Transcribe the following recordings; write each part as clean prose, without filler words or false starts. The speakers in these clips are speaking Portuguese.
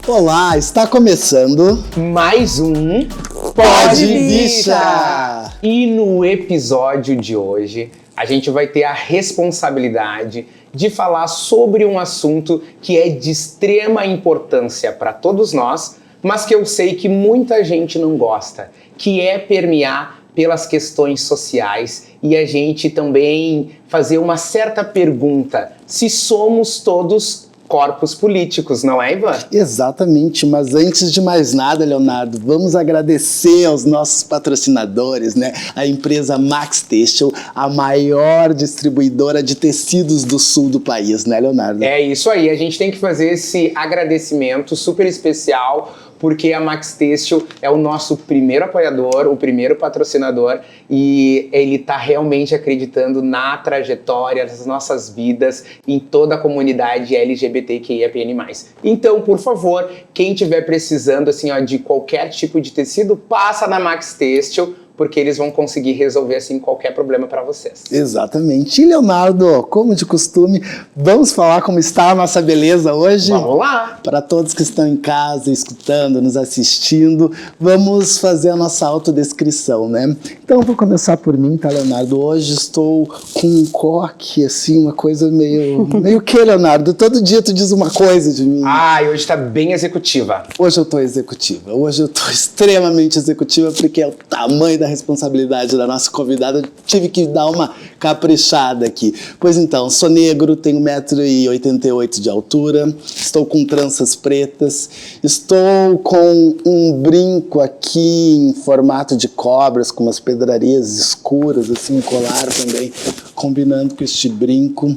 Olá, está começando mais um Pode Bicha! E no episódio de hoje, a gente vai ter a responsabilidade de falar sobre um assunto que é de extrema importância para todos nós, mas que eu sei que muita gente não gosta, que é permear pelas questões sociais e a gente também fazer uma certa pergunta: se somos todos corpos políticos, não é, Ivan? Exatamente, mas antes de mais nada, Leonardo, vamos agradecer aos nossos patrocinadores, né? A empresa Max Têxtil, a maior distribuidora de tecidos do sul do país, né, Leonardo? É isso aí, a gente tem que fazer esse agradecimento super especial, porque a Max Têxtil é o nosso primeiro apoiador, o primeiro patrocinador, e ele está realmente acreditando na trajetória das nossas vidas em toda a comunidade LGBTQIAPN+. Então, por favor, quem estiver precisando assim, de qualquer tipo de tecido, passa na Max Têxtil, porque eles vão conseguir resolver assim qualquer problema para vocês. Exatamente. E Leonardo, como de costume, vamos falar como está a nossa beleza hoje? Vamos lá! Para todos que estão em casa, escutando, nos assistindo, vamos fazer a nossa autodescrição, né? Então, vou começar por mim, tá, Leonardo? Hoje estou com um coque, assim, uma coisa meio que, Leonardo? Todo dia tu diz uma coisa de mim. Ah, e hoje tá bem executiva. Hoje eu tô executiva. Hoje eu tô extremamente executiva, porque é o tamanho da responsabilidade da nossa convidada. Eu tive que dar uma caprichada aqui. Pois então, sou negro, tenho 1,88 m de altura, estou com tranças pretas, estou com um brinco aqui em formato de cobras, com umas pedrarias escuras, assim, um colar também, combinando com este brinco.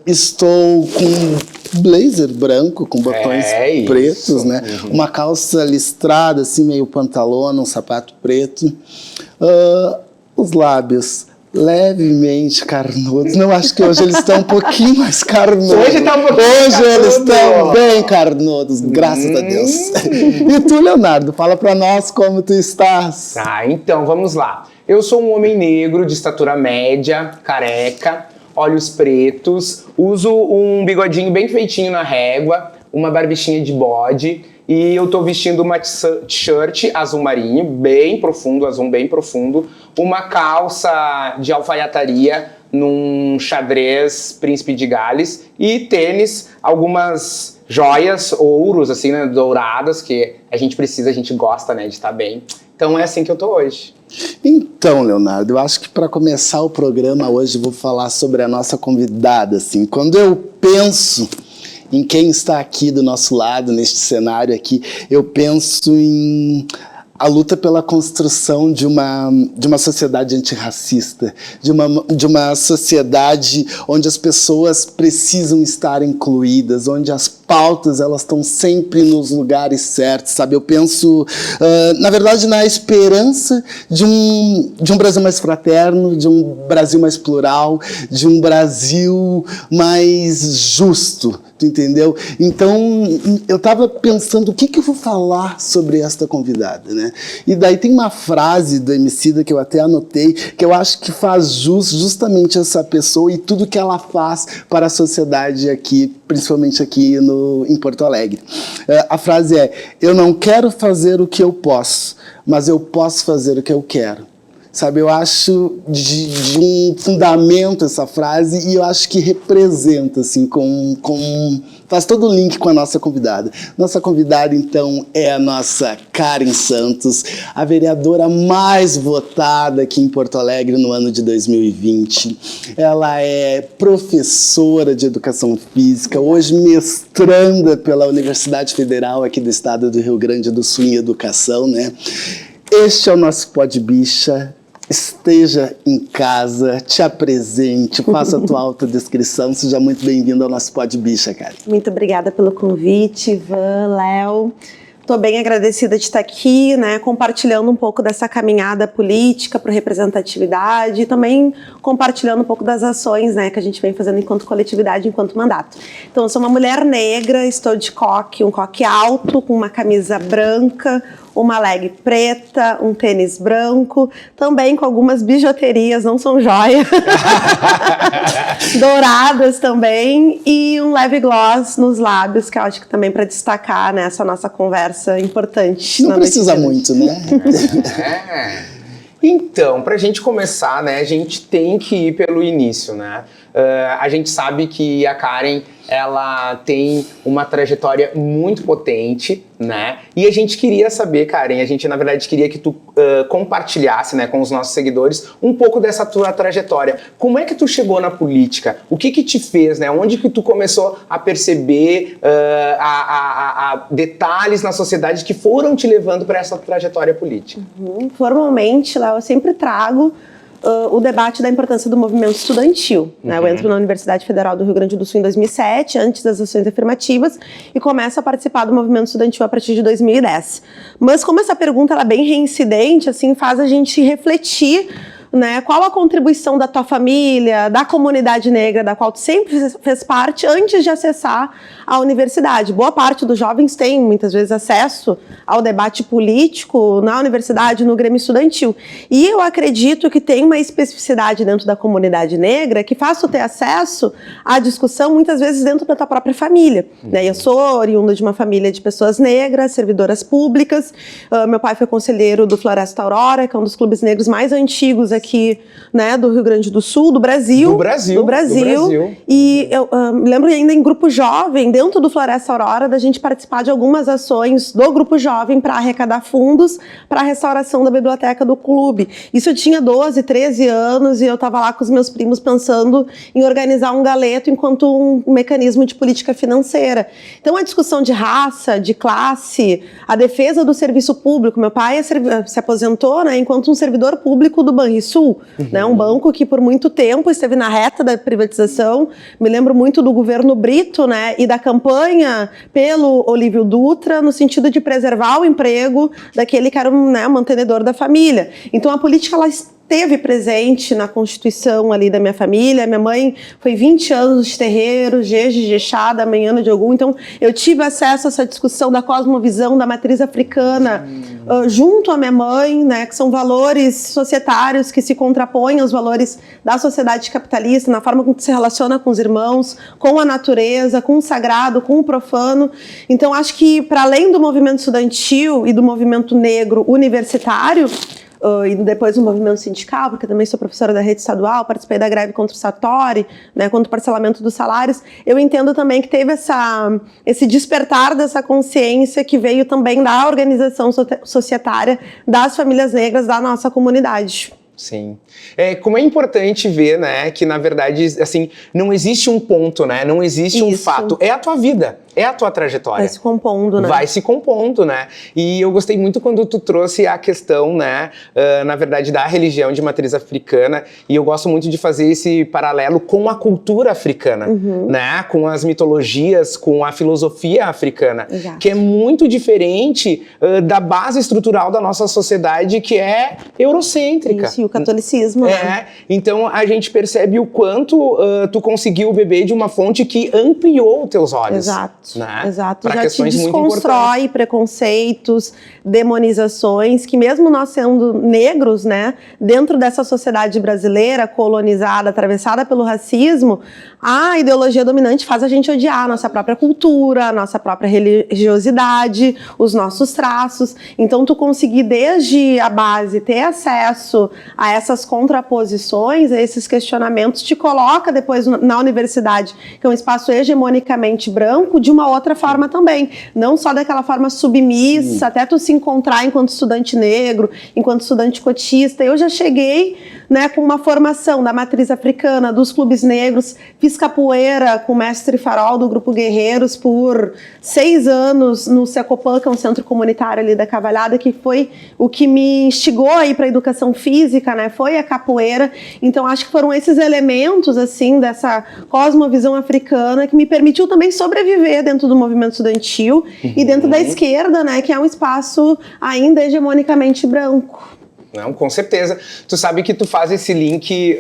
Estou com um blazer branco, com botões pretos, né? Uhum. Uma calça listrada, assim, meio pantalona, um sapato preto. Os lábios levemente carnudos. Não, acho que hoje eles estão um pouquinho mais carnudos. Hoje tá um pouquinho Hoje eles estão bem carnudos, graças a Deus. E tu, Leonardo, fala pra nós como tu estás. Tá, então, vamos lá. Eu sou um homem negro, de estatura média, careca, olhos pretos, uso um bigodinho bem feitinho na régua, uma barbichinha de bode, e eu tô vestindo uma t-shirt azul marinho, bem profundo, azul bem profundo, uma calça de alfaiataria num xadrez Príncipe de Gales e tênis, algumas joias, ouros, assim, né, douradas, que a gente precisa, a gente gosta, né, de estar bem. Então é assim que eu tô hoje. Então, Leonardo, eu acho que para começar o programa hoje eu vou falar sobre a nossa convidada, assim. Quando eu penso em quem está aqui do nosso lado, neste cenário aqui, eu penso em a luta pela construção de uma sociedade antirracista, de uma sociedade onde as pessoas precisam estar incluídas, onde as pautas elas estão sempre nos lugares certos, sabe? Eu penso, na verdade, na esperança de um Brasil mais fraterno, de um Brasil mais plural, de um Brasil mais justo, tu entendeu? Então, eu estava pensando o que eu vou falar sobre esta convidada, né? E daí tem uma frase do Emicida que eu até anotei, que eu acho que faz justamente essa pessoa e tudo que ela faz para a sociedade aqui, principalmente aqui em Porto Alegre. A frase é: eu não quero fazer o que eu posso, mas eu posso fazer o que eu quero. Sabe, eu acho de um fundamento essa frase e eu acho que representa, assim, faz todo o link com a nossa convidada. Nossa convidada, então, é a nossa Karen Santos, a vereadora mais votada aqui em Porto Alegre no ano de 2020. Ela é professora de Educação Física, hoje mestranda pela Universidade Federal aqui do estado do Rio Grande do Sul em Educação, né? Este é o nosso Pode Bicha. Esteja em casa, te apresente, faça a tua autodescrição. Seja muito bem-vindo ao nosso Pode Bicha, cara. Muito obrigada pelo convite, Ivan, Léo. Estou bem agradecida de estar aqui, né, compartilhando um pouco dessa caminhada política para representatividade e também compartilhando um pouco das ações, né, que a gente vem fazendo enquanto coletividade, enquanto mandato. Então, eu sou uma mulher negra, estou de coque, um coque alto, com uma camisa branca, uma leg preta, um tênis branco, também com algumas bijuterias, não são joia, douradas também, e um leve gloss nos lábios, que eu acho que também para destacar nessa nossa conversa importante. Não precisa muito, né? Então, pra gente começar, né, a gente tem que ir pelo início, né? A gente sabe que a Karen, ela tem uma trajetória muito potente, né? E a gente queria saber, Karen, a gente na verdade queria que tu compartilhasse, né, com os nossos seguidores um pouco dessa tua trajetória. Como é que tu chegou na política? O que que te fez, né? Onde que tu começou a perceber detalhes na sociedade que foram te levando para essa trajetória política? Formalmente, Léo, eu sempre trago o debate da importância do movimento estudantil. Né? Eu entro na Universidade Federal do Rio Grande do Sul em 2007, antes das ações afirmativas, e começo a participar do movimento estudantil a partir de 2010. Mas como essa pergunta ela é bem reincidente, assim, faz a gente refletir, né, qual a contribuição da tua família, da comunidade negra, da qual tu sempre fez parte, antes de acessar a universidade. Boa parte dos jovens tem, muitas vezes, acesso ao debate político na universidade, no Grêmio Estudantil. E eu acredito que tem uma especificidade dentro da comunidade negra que faz tu ter acesso à discussão, muitas vezes, dentro da tua própria família. Né? Eu sou oriunda de uma família de pessoas negras, servidoras públicas. Meu pai foi conselheiro do Floresta Aurora, que é um dos clubes negros mais antigos aqui, né, do Rio Grande do Sul, do Brasil. Do Brasil. E eu me lembro ainda em grupo jovem, dentro do Floresta Aurora, da gente participar de algumas ações do grupo jovem para arrecadar fundos para a restauração da biblioteca do clube. Isso eu tinha 12, 13 anos e eu estava lá com os meus primos pensando em organizar um galeto enquanto um mecanismo de política financeira. Então a discussão de raça, de classe, a defesa do serviço público. Meu pai se aposentou, né, enquanto um servidor público do Banrisul, né, um banco que por muito tempo esteve na reta da privatização. Me lembro muito do governo Brito, né, e da campanha pelo Olívio Dutra no sentido de preservar o emprego daquele que era um, né, mantenedor da família. Então a política ela esteve presente na constituição ali da minha família. Minha mãe foi 20 anos de terreiro, Jeje, Jexá, da Manhã de Ogum. Então eu tive acesso a essa discussão da cosmovisão, da matriz africana, junto à minha mãe, né, que são valores societários que se contrapõem aos valores da sociedade capitalista, na forma como se relaciona com os irmãos, com a natureza, com o sagrado, com o profano. Então acho que para além do movimento estudantil e do movimento negro universitário, e depois o movimento sindical, porque também sou professora da rede estadual, participei da greve contra o Sartori, né, contra o parcelamento dos salários. Eu entendo também que teve esse despertar dessa consciência que veio também da organização societária das famílias negras da nossa comunidade. Sim. Como é importante ver, né, que na verdade, assim, não existe um ponto, né, não existe um fato, é a tua vida, é a tua trajetória. Vai se compondo, né? Vai se compondo, né? E eu gostei muito quando tu trouxe a questão, né, na verdade, da religião de matriz africana, e eu gosto muito de fazer esse paralelo com a cultura africana, né, com as mitologias, com a filosofia africana, que é muito diferente da base estrutural da nossa sociedade, que é eurocêntrica. Isso, e o catolicismo, né? Então a gente percebe o quanto tu conseguiu beber de uma fonte que ampliou os teus olhos. Exato. Né? Exato, pra já questões te desconstrói preconceitos, demonizações, que mesmo nós sendo negros, né, dentro dessa sociedade brasileira colonizada, atravessada pelo racismo, a ideologia dominante faz a gente odiar a nossa própria cultura, a nossa própria religiosidade, os nossos traços. Então tu conseguir desde a base ter acesso a essas contraposições, a esses questionamentos, te coloca depois na universidade, que é um espaço hegemonicamente branco, de uma outra forma também. Não só daquela forma submissa, até tu se encontrar enquanto estudante negro, enquanto estudante cotista. Eu já cheguei, né, com uma formação da matriz africana, dos clubes negros, fiz capoeira com o mestre Farol do Grupo Guerreiros por 6 anos no Secopan, que é um centro comunitário ali da Cavalhada, que foi o que me instigou aí para a educação física, né, foi a capoeira. Então acho que foram esses elementos, assim, dessa cosmovisão africana que me permitiu também sobreviver dentro do movimento estudantil e dentro da esquerda, né, que é um espaço ainda hegemonicamente branco. Não, com certeza. Tu sabe que tu faz esse link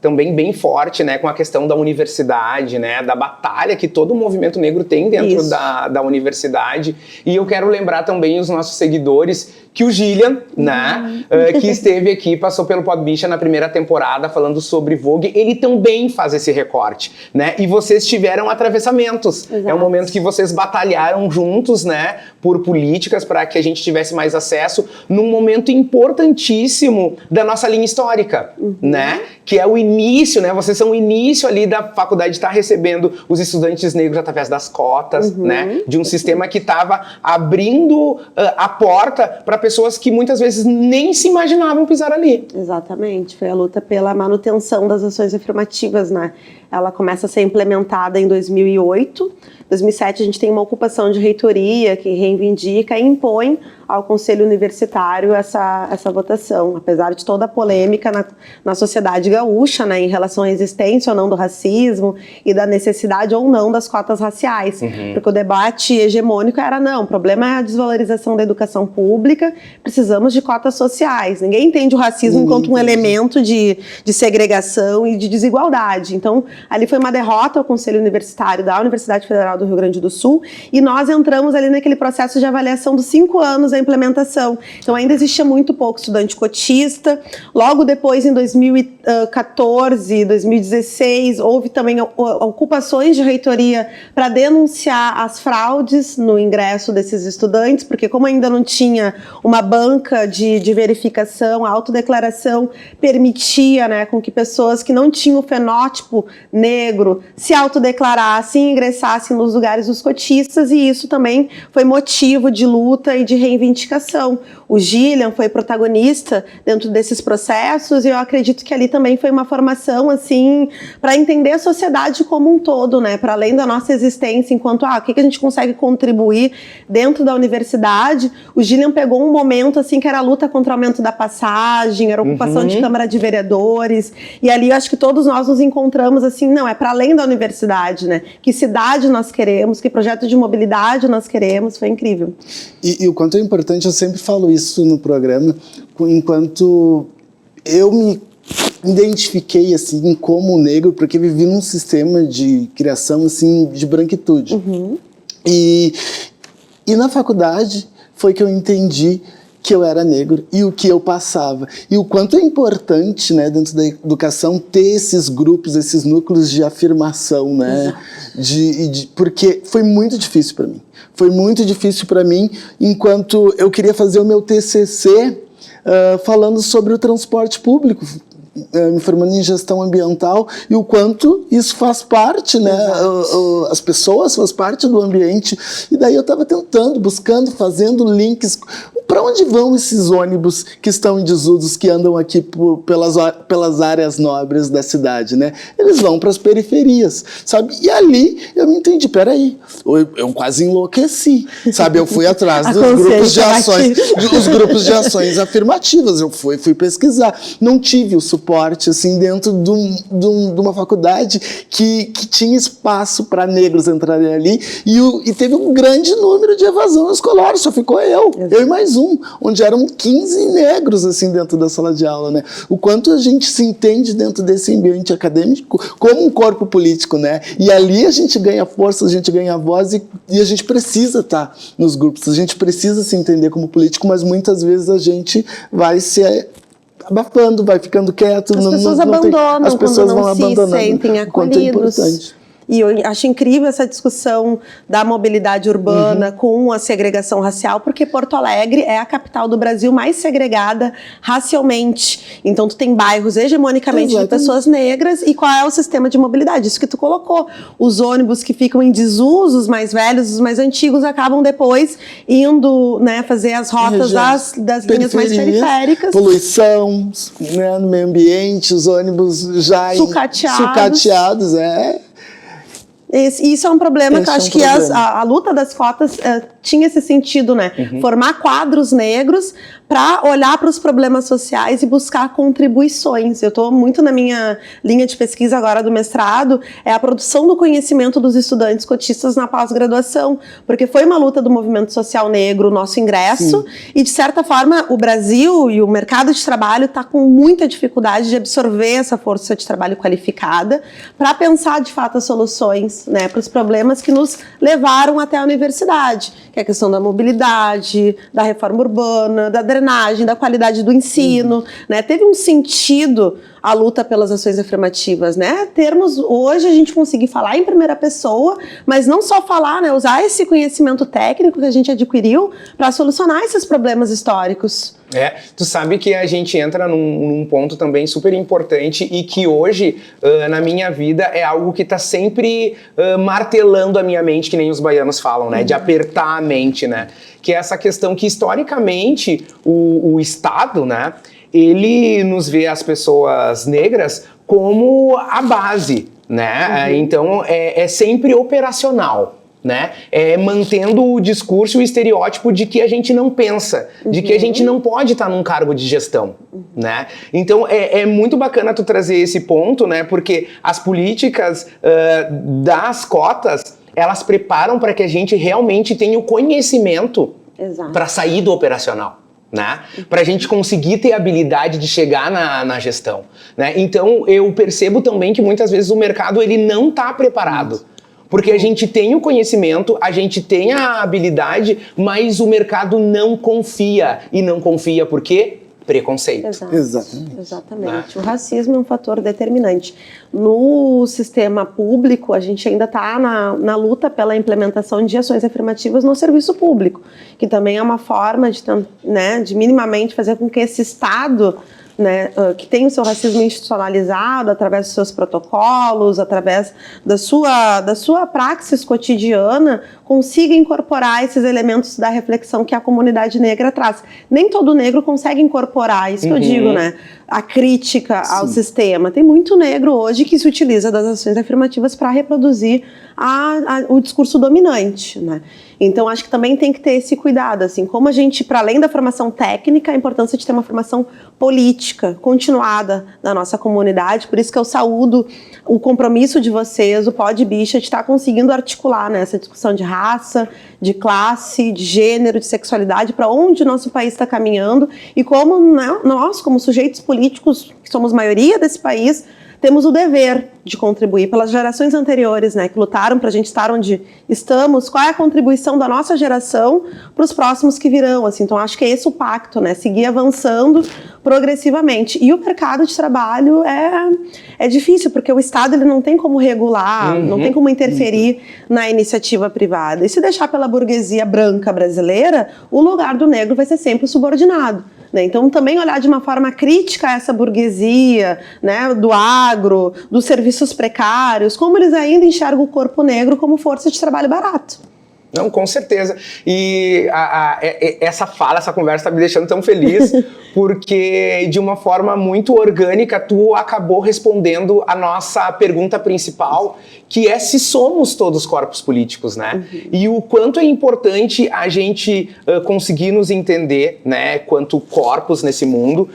também bem forte, né, com a questão da universidade, né, da batalha que todo o movimento negro tem dentro da universidade. E eu quero lembrar também os nossos seguidores que o Gillian, né, que esteve aqui, passou pelo Podbicha na primeira temporada falando sobre Vogue, ele também faz esse recorte, né, e vocês tiveram atravessamentos. Exato. É um momento que vocês batalharam juntos, né, por políticas para que a gente tivesse mais acesso num momento importantíssimo da nossa linha histórica, né, que é o início, né, vocês são o início ali da faculdade estar recebendo os estudantes negros através das cotas, né, de um sistema que estava abrindo a porta para pessoas que muitas vezes nem se imaginavam pisar ali. Exatamente, foi a luta pela manutenção das ações afirmativas, né? Ela começa a ser implementada em 2008. Em 2007 a gente tem uma ocupação de reitoria que reivindica e impõe ao Conselho Universitário essa votação, apesar de toda a polêmica na sociedade gaúcha, né, em relação à existência ou não do racismo e da necessidade ou não das cotas raciais, porque o debate hegemônico era não, o problema é a desvalorização da educação pública, precisamos de cotas sociais, ninguém entende o racismo enquanto um elemento de segregação e de desigualdade, então ali foi uma derrota ao Conselho Universitário da Universidade Federal do Rio Grande do Sul e nós entramos ali naquele processo de avaliação dos 5 anos da implementação. Então ainda existia muito pouco estudante cotista. Logo depois, em 2014, 2016, houve também ocupações de reitoria para denunciar as fraudes no ingresso desses estudantes, porque como ainda não tinha uma banca de verificação, a autodeclaração permitia, né, com que pessoas que não tinham o fenótipo negro se autodeclarassem e ingressassem nos lugares dos cotistas, e isso também foi motivo de luta e de reivindicação. O Gillian foi protagonista dentro desses processos e eu acredito que ali também foi uma formação assim para entender a sociedade como um todo, né? Para além da nossa existência enquanto o que a gente consegue contribuir dentro da universidade. O Gillian pegou um momento assim que era a luta contra o aumento da passagem, era a ocupação de Câmara de Vereadores, e ali eu acho que todos nós nos encontramos assim, não, é para além da universidade, né? Que cidade nós queremos, que projeto de mobilidade nós queremos, foi incrível. E o quanto é importante, eu sempre falo isso no programa, enquanto eu me identifiquei assim como negro, porque vivi num sistema de criação assim de branquitude. E na faculdade foi que eu entendi que eu era negro e o que eu passava. E o quanto é importante, né, dentro da educação, ter esses grupos, esses núcleos de afirmação, né? Porque foi muito difícil para mim. Foi muito difícil para mim enquanto eu queria fazer o meu TCC falando sobre o transporte público, me formando em gestão ambiental, e o quanto isso faz parte, né? As pessoas fazem parte do ambiente. E daí eu estava tentando, buscando, fazendo links. Para onde vão esses ônibus que estão em desusos, que andam aqui pelas áreas nobres da cidade, né? Eles vão para as periferias, sabe? E ali eu me entendi, peraí, eu quase enlouqueci, sabe? Eu fui atrás dos grupos de ações afirmativas, eu fui pesquisar. Não tive o suporte, assim, dentro de uma faculdade que tinha espaço para negros entrarem ali, e teve um grande número de evasão escolar, só ficou eu e mais onde eram 15 negros assim dentro da sala de aula, né? O quanto a gente se entende dentro desse ambiente acadêmico como um corpo político, né? E ali a gente ganha força, a gente ganha voz e a gente precisa estar nos grupos, a gente precisa se entender como político, mas muitas vezes a gente vai se abafando, vai ficando quieto. As pessoas abandonam, as pessoas vão abandonando. Se sentem acolhidos. É importante. E eu acho incrível essa discussão da mobilidade urbana com a segregação racial, porque Porto Alegre é a capital do Brasil mais segregada racialmente. Então tu tem bairros hegemonicamente de pessoas negras, e qual é o sistema de mobilidade? Isso que tu colocou. Os ônibus que ficam em desuso, os mais velhos, os mais antigos, acabam depois indo, né, fazer as rotas das linhas mais periféricas. Poluição, né, no meio ambiente, os ônibus já sucateados, Isso é um problema que eu acho que a luta das cotas tinha esse sentido, né? Formar quadros negros para olhar para os problemas sociais e buscar contribuições. Eu estou muito na minha linha de pesquisa agora do mestrado, é a produção do conhecimento dos estudantes cotistas na pós-graduação, porque foi uma luta do movimento social negro, o nosso ingresso, e de certa forma o Brasil e o mercado de trabalho está com muita dificuldade de absorver essa força de trabalho qualificada para pensar de fato as soluções, né, para os problemas que nos levaram até a universidade, que é a questão da mobilidade, da reforma urbana, da drenagem, da qualidade do ensino, né? Teve um sentido a luta pelas ações afirmativas, né? Termos, hoje a gente conseguir falar em primeira pessoa, mas não só falar, né? Usar esse conhecimento técnico que a gente adquiriu para solucionar esses problemas históricos. Tu sabe que a gente entra num ponto também super importante e que hoje, na minha vida, é algo que tá sempre martelando a minha mente, que nem os baianos falam, né? De apertar a mente, né? Que é essa questão que, historicamente, o Estado, né? Ele nos vê, as pessoas negras, como a base, né? Então, é sempre operacional. Né? Mantendo o discurso e o estereótipo de que a gente não pensa, de que a gente não pode estar num cargo de gestão, né? Então é muito bacana tu trazer esse ponto, né? Porque as políticas das cotas, elas preparam para que a gente realmente tenha o conhecimento para sair do operacional. Né? Para a gente conseguir ter a habilidade de chegar na gestão, né? Então eu percebo também que muitas vezes o mercado ele não está preparado. Porque a gente tem o conhecimento, a gente tem a habilidade, mas o mercado não confia. E não confia por quê? Preconceito. Exatamente. O racismo é um fator determinante. No sistema público, a gente ainda está na luta pela implementação de ações afirmativas no serviço público, que também é uma forma de minimamente fazer com que esse Estado, né, que tem o seu racismo institucionalizado através dos seus protocolos, através da sua praxis cotidiana, consiga incorporar esses elementos da reflexão que a comunidade negra traz. Nem todo negro consegue incorporar, isso que eu digo, né? A crítica ao sistema. Tem muito negro hoje que se utiliza das ações afirmativas para reproduzir o discurso dominante, né? Então, acho que também tem que ter esse cuidado, assim, como a gente, para além da formação técnica, a importância de ter uma formação política continuada da nossa comunidade, por isso que eu saúdo o compromisso de vocês, o Pod Bicha, de estar conseguindo articular, né, essa discussão de raça, de classe, de gênero, de sexualidade, para onde o nosso país está caminhando e como, né, nós, como sujeitos políticos, que somos maioria desse país, temos o dever de contribuir pelas gerações anteriores, né, que lutaram para a gente estar onde estamos. Qual é a contribuição da nossa geração para os próximos que virão? Assim, então, acho que é esse o pacto, né, seguir avançando progressivamente. E o mercado de trabalho é difícil, porque o Estado ele não tem como regular, não tem como interferir na iniciativa privada. E se deixar pela burguesia branca brasileira, o lugar do negro vai ser sempre subordinado. Então, também olhar de uma forma crítica essa burguesia, né, do agro, dos serviços precários, como eles ainda enxergam o corpo negro como força de trabalho barato. Não, com certeza. E essa conversa está me deixando tão feliz, porque de uma forma muito orgânica tu acabou respondendo a nossa pergunta principal, que é se somos todos corpos políticos, né? E o quanto é importante a gente conseguir nos entender, né, quanto corpos nesse mundo,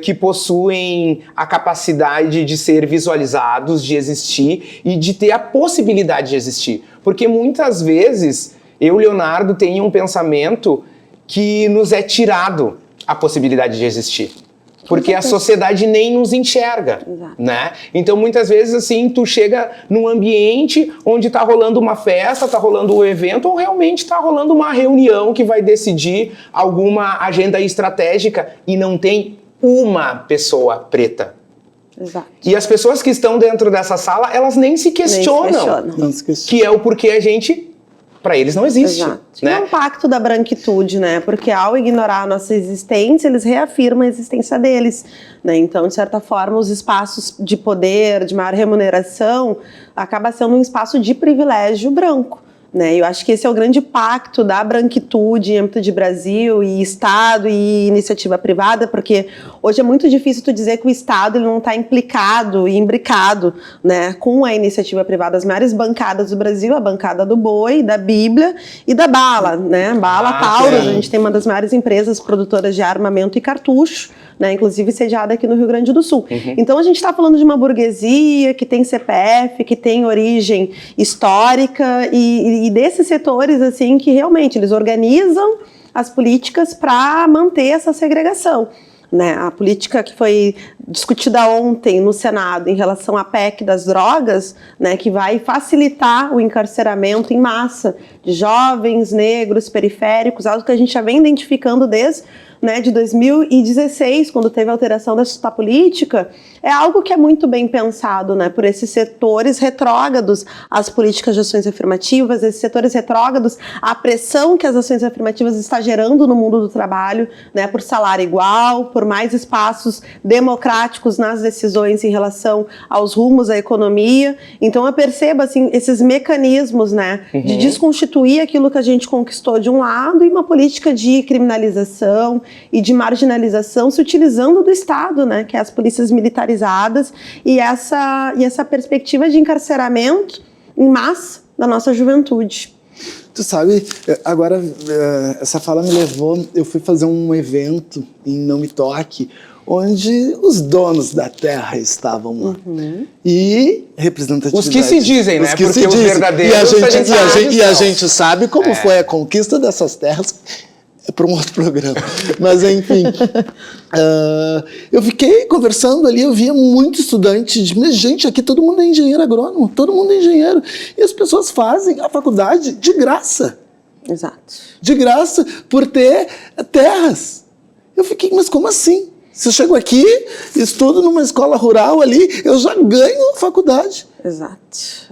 que possuem a capacidade de ser visualizados, de existir e de ter a possibilidade de existir. Porque muitas vezes eu, Leonardo, tenho um pensamento que nos é tirado a possibilidade de existir. Porque a sociedade nem nos enxerga, né? Então, muitas vezes, assim, tu chega num ambiente onde tá rolando uma festa, tá rolando um evento, ou realmente tá rolando uma reunião que vai decidir alguma agenda estratégica e não tem uma pessoa preta. E as pessoas que estão dentro dessa sala, elas nem se questionam. Que é o porquê a gente... Para eles não existe. Né? É um pacto da branquitude, né? Porque ao ignorar a nossa existência, eles reafirmam a existência deles. Né? Então, de certa forma, os espaços de poder, de maior remuneração, acaba sendo um espaço de privilégio branco. né? Eu acho que esse é o grande pacto da branquitude em âmbito de Brasil e Estado e iniciativa privada, porque hoje é muito difícil tu dizer que o Estado ele não está implicado e imbricado, né, com a iniciativa privada. As maiores bancadas do Brasil, a bancada do boi, da Bíblia e da bala, né? Bala Taurus, a gente tem uma das maiores empresas produtoras de armamento e cartucho, né, inclusive sediada aqui no Rio Grande do Sul. Então a gente está falando de uma burguesia que tem CPF, que tem origem histórica e desses setores assim que realmente eles organizam as políticas para manter essa segregação. Né, a política que foi discutida ontem no Senado em relação à PEC das drogas, né, que vai facilitar o encarceramento em massa de jovens, negros, periféricos, algo que a gente já vem identificando desde, né, de 2016, quando teve a alteração dessa política, é algo que é muito bem pensado, né, por esses setores retrógrados às políticas de ações afirmativas, esses setores retrógrados à pressão que as ações afirmativas estão gerando no mundo do trabalho, né, por salário igual, por mais espaços democráticos nas decisões em relação aos rumos da economia. Então eu percebo assim, esses mecanismos, né, de desconstituir aquilo que a gente conquistou de um lado e uma política de criminalização e de marginalização se utilizando do Estado, né, que é as polícias militarizadas e essa perspectiva de encarceramento em massa da nossa juventude. Tu sabe, agora essa fala me levou, eu fui fazer um evento em Não Me Toque, onde os donos da terra estavam lá. E representatividade. Os que se dizem, né? Porque os verdadeiros e a gente sabe como foi a conquista dessas terras. É para um outro programa. Mas, enfim, eu fiquei conversando ali, eu via muito estudante de gente, aqui todo mundo é engenheiro agrônomo, todo mundo é engenheiro. E as pessoas fazem a faculdade de graça. Exato. De graça, por ter terras. Eu fiquei, mas como assim? Se eu chego aqui, estudo numa escola rural ali, eu já ganho a faculdade. Exato.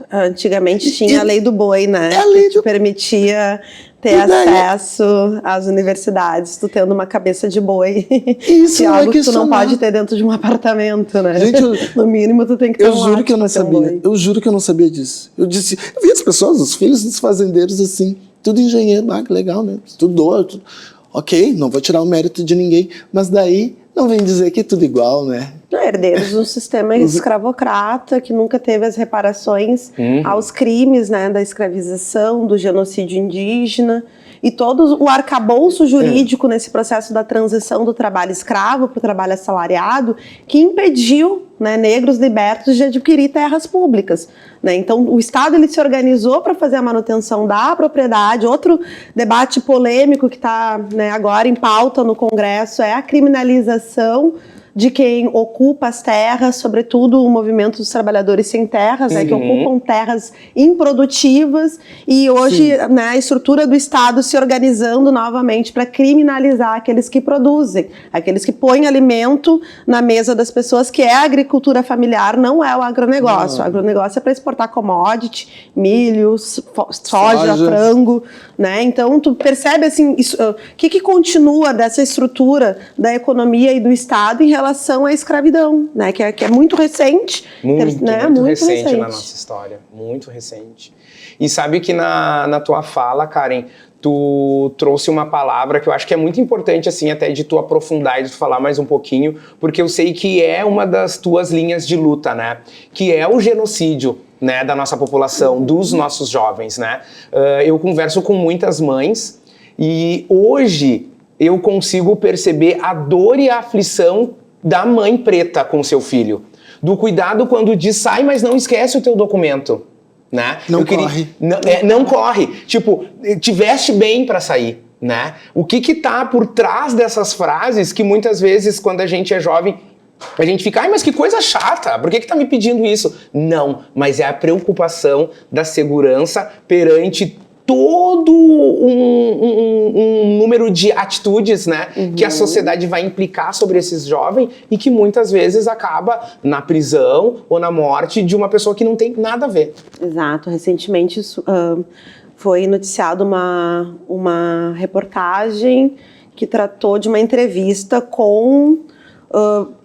Antigamente tinha a lei do boi, né? É a lei que permitia ter acesso às universidades, tu tendo uma cabeça de boi. Isso que é algo que tu não questionar. pode ter dentro de um apartamento, né? Gente, no mínimo tu tem que ter eu juro que eu não sabia. Eu juro que eu não sabia disso. Eu vi as pessoas, os filhos dos fazendeiros assim, tudo engenheiro, que legal, né? Estudou, ok, não vou tirar o mérito de ninguém, mas daí não vem dizer que é tudo igual, né? Herdeiros de um sistema escravocrata que nunca teve as reparações aos crimes, né, da escravização, do genocídio indígena e todo o arcabouço jurídico nesse processo da transição do trabalho escravo para o trabalho assalariado que impediu, né, negros libertos de adquirir terras públicas. Né? Então o Estado ele se organizou para fazer a manutenção da propriedade. Outro debate polêmico que está, né, agora em pauta no Congresso é a criminalização de quem ocupa as terras, sobretudo o movimento dos trabalhadores sem terras, né, que ocupam terras improdutivas, e hoje, né, a estrutura do Estado se organizando novamente para criminalizar aqueles que produzem, aqueles que põem alimento na mesa das pessoas, que é a agricultura familiar, não é o agronegócio. O agronegócio é para exportar commodity, milho, soja, frango, né? Então tu percebe assim, o que continua dessa estrutura da economia e do Estado em relação à escravidão, né? Que é muito recente. Muito recente na nossa história, muito recente. E sabe que na tua fala, Karen, tu trouxe uma palavra que eu acho que é muito importante, assim, até de tu aprofundar e de tu falar mais um pouquinho, porque eu sei que é uma das tuas linhas de luta, né? Que é o genocídio, né, da nossa população, dos nossos jovens, né? Eu converso com muitas mães e hoje eu consigo perceber a dor e a aflição da mãe preta com seu filho. Do cuidado quando diz, sai, mas não esquece o teu documento. Né? Corre. Não corre. Tipo, te veste bem pra sair, né? O que tá por trás dessas frases que muitas vezes, quando a gente é jovem, a gente fica, mas que coisa chata, por que tá me pedindo isso? Não, mas é a preocupação da segurança perante todo um número de atitudes, né, que a sociedade vai implicar sobre esses jovens e que muitas vezes acaba na prisão ou na morte de uma pessoa que não tem nada a ver. Exato. Recentemente foi noticiado uma reportagem que tratou de uma entrevista com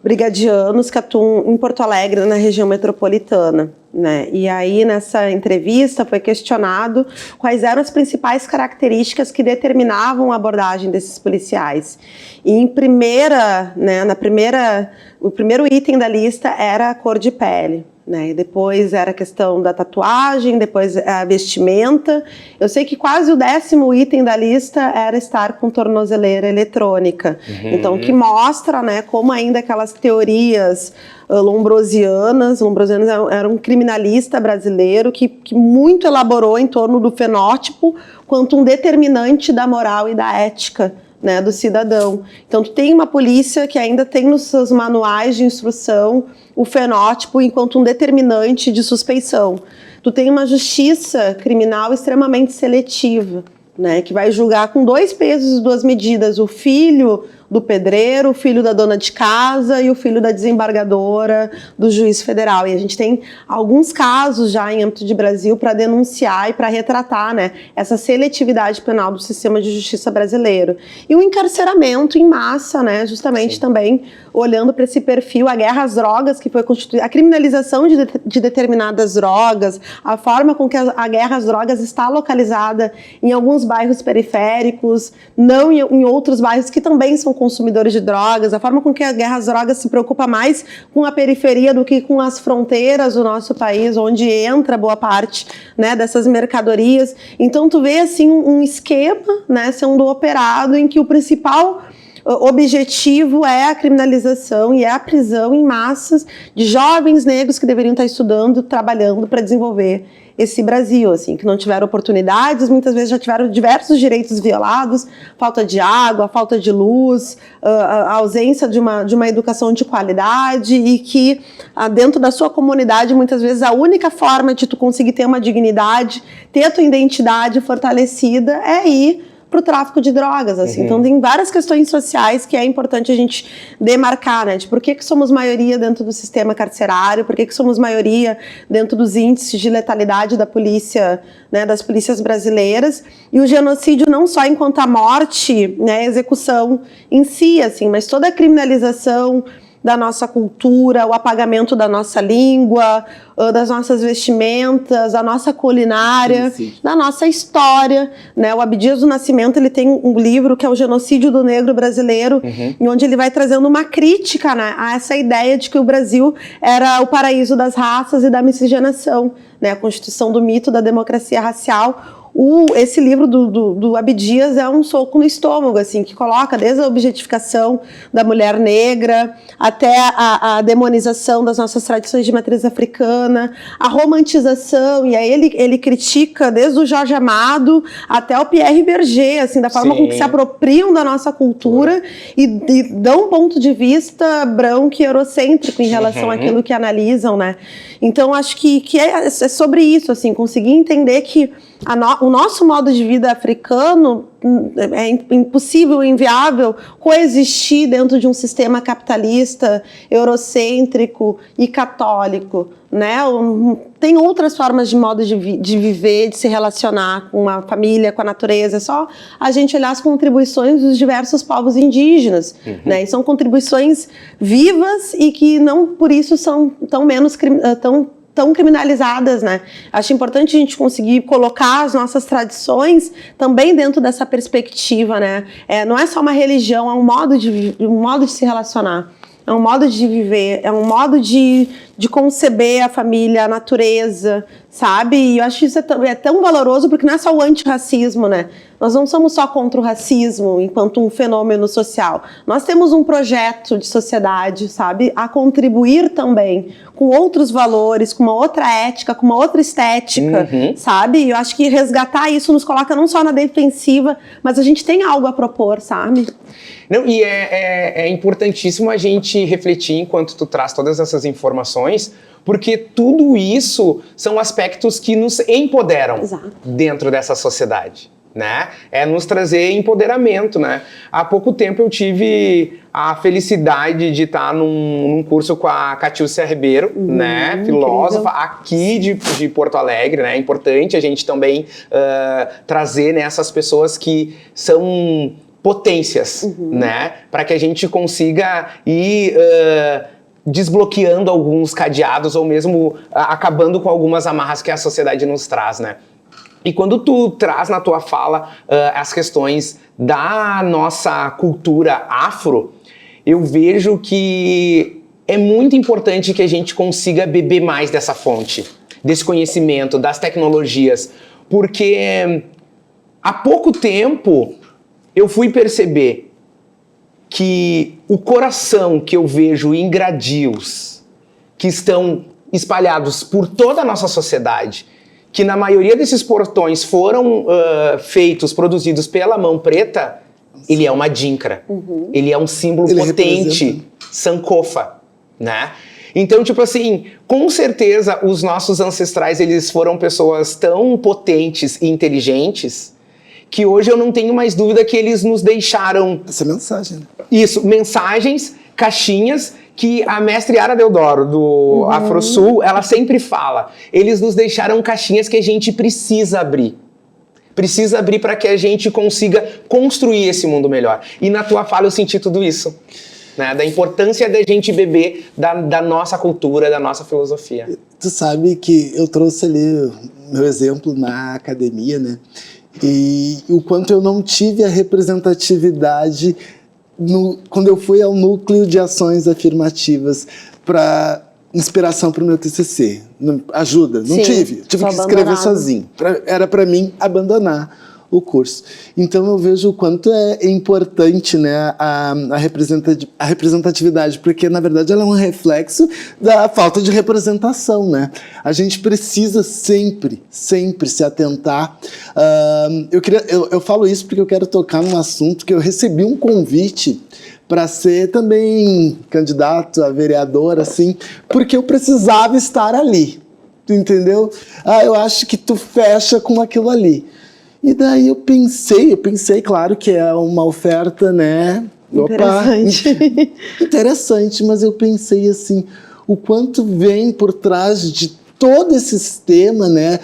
brigadianos que atuam em Porto Alegre, na região metropolitana, né? E aí, nessa entrevista, foi questionado quais eram as principais características que determinavam a abordagem desses policiais. E o primeiro item da lista era a cor de pele, né? E depois era a questão da tatuagem, depois a vestimenta. Eu sei que quase o 10º item da lista era estar com tornozeleira eletrônica. Então, o que mostra, né, como ainda aquelas teorias lombrosianas era um criminalista brasileiro que muito elaborou em torno do fenótipo quanto um determinante da moral e da ética, né, do cidadão. Então, tu tem uma polícia que ainda tem nos seus manuais de instrução o fenótipo enquanto um determinante de suspeição. Tu tem uma justiça criminal extremamente seletiva, né, que vai julgar com 2 pesos e 2 medidas o filho do pedreiro, o filho da dona de casa e o filho da desembargadora do juiz federal. E a gente tem alguns casos já em âmbito de Brasil para denunciar e para retratar, né, essa seletividade penal do sistema de justiça brasileiro. E o encarceramento em massa, né, justamente também olhando para esse perfil, a guerra às drogas que foi constituída, a criminalização de determinadas drogas, a forma com que a guerra às drogas está localizada em alguns bairros periféricos, não em outros bairros que também são consumidores de drogas, a forma com que a guerra às drogas se preocupa mais com a periferia do que com as fronteiras do nosso país, onde entra boa parte, né, dessas mercadorias. Então tu vê assim um esquema, né, sendo operado em que o principal objetivo é a criminalização e é a prisão em massas de jovens negros que deveriam estar estudando, trabalhando para desenvolver esse Brasil, assim, que não tiveram oportunidades, muitas vezes já tiveram diversos direitos violados, falta de água, falta de luz, a ausência de uma educação de qualidade e que dentro da sua comunidade, muitas vezes a única forma de tu conseguir ter uma dignidade, ter a tua identidade fortalecida é ir para o tráfico de drogas, assim. Então tem várias questões sociais que é importante a gente demarcar, né, de por que somos maioria dentro do sistema carcerário, por que somos maioria dentro dos índices de letalidade da polícia, né, das polícias brasileiras, e o genocídio não só enquanto a morte, né, a execução em si, assim, mas toda a criminalização da nossa cultura, o apagamento da nossa língua, das nossas vestimentas, da nossa culinária, da nossa história, né? O Abdias do Nascimento, ele tem um livro que é o Genocídio do Negro Brasileiro, onde ele vai trazendo uma crítica, né, a essa ideia de que o Brasil era o paraíso das raças e da miscigenação, né? A constituição do mito da democracia racial. Esse livro do Abdias é um soco no estômago, assim, que coloca desde a objetificação da mulher negra até a demonização das nossas tradições de matriz africana, a romantização, e aí ele critica desde o Jorge Amado até o Pierre Berger, assim, da forma com que se apropriam da nossa cultura e dão um ponto de vista branco e eurocêntrico em relação àquilo que analisam, né? Então, acho que é sobre isso, assim, conseguir entender que o nosso modo de vida africano é impossível, inviável coexistir dentro de um sistema capitalista, eurocêntrico e católico, né? Tem outras formas de modo de viver, de se relacionar com a família, com a natureza. É só a gente olhar as contribuições dos diversos povos indígenas, né? E são contribuições vivas e que não por isso são tão criminalizadas, né? Acho importante a gente conseguir colocar as nossas tradições também dentro dessa perspectiva, né? Não é só uma religião, é um modo de se relacionar, é um modo de viver, é um modo de conceber a família, a natureza, sabe? E eu acho que isso é tão valoroso porque não é só o antirracismo, né? Nós não somos só contra o racismo enquanto um fenômeno social. Nós temos um projeto de sociedade, sabe? A contribuir também com outros valores, com uma outra ética, com uma outra estética, sabe? E eu acho que resgatar isso nos coloca não só na defensiva, mas a gente tem algo a propor, sabe? Não, e é importantíssimo a gente refletir enquanto tu traz todas essas informações, porque tudo isso são aspectos que nos empoderam dentro dessa sociedade, né? É nos trazer empoderamento, né? Há pouco tempo eu tive a felicidade de estar num curso com a Catiúcia Ribeiro, né? Filósofa aqui de Porto Alegre, né? É importante a gente também trazer, né, essas pessoas que são potências, né? Para que a gente consiga ir desbloqueando alguns cadeados ou mesmo acabando com algumas amarras que a sociedade nos traz, né? E quando tu traz na tua fala as questões da nossa cultura afro, eu vejo que é muito importante que a gente consiga beber mais dessa fonte, desse conhecimento, das tecnologias, porque há pouco tempo eu fui perceber que o coração que eu vejo em gradios que estão espalhados por toda a nossa sociedade, que na maioria desses portões foram produzidos pela mão preta, ele é uma adinkra, ele é um símbolo potente, Sankofa, né? Então, tipo assim, com certeza os nossos ancestrais, eles foram pessoas tão potentes e inteligentes que hoje eu não tenho mais dúvida que eles nos deixaram... Essa mensagem, né? Isso, mensagens, caixinhas, que a mestre Yara Deodoro, do AfroSul, ela sempre fala. Eles nos deixaram caixinhas que a gente precisa abrir. Precisa abrir para que a gente consiga construir esse mundo melhor. E na tua fala eu senti tudo isso. Né? Da importância da gente beber da nossa cultura, da nossa filosofia. Tu sabe que eu trouxe ali meu exemplo na academia, né? E o quanto eu não tive a representatividade quando eu fui ao núcleo de ações afirmativas para inspiração para o meu TCC. Ajuda, não tive que escrever sozinho. Era para mim abandonar o curso. Então eu vejo o quanto é importante, né, a representatividade, porque na verdade ela é um reflexo da falta de representação, né? A gente precisa sempre se atentar. Eu falo isso porque eu quero tocar num assunto que eu recebi um convite para ser também candidato a vereador, assim, porque eu precisava estar ali, entendeu? Eu acho que tu fecha com aquilo ali. E daí eu pensei, claro que é uma oferta, né? Interessante. Interessante, mas eu pensei assim, o quanto vem por trás de todo esse sistema, né?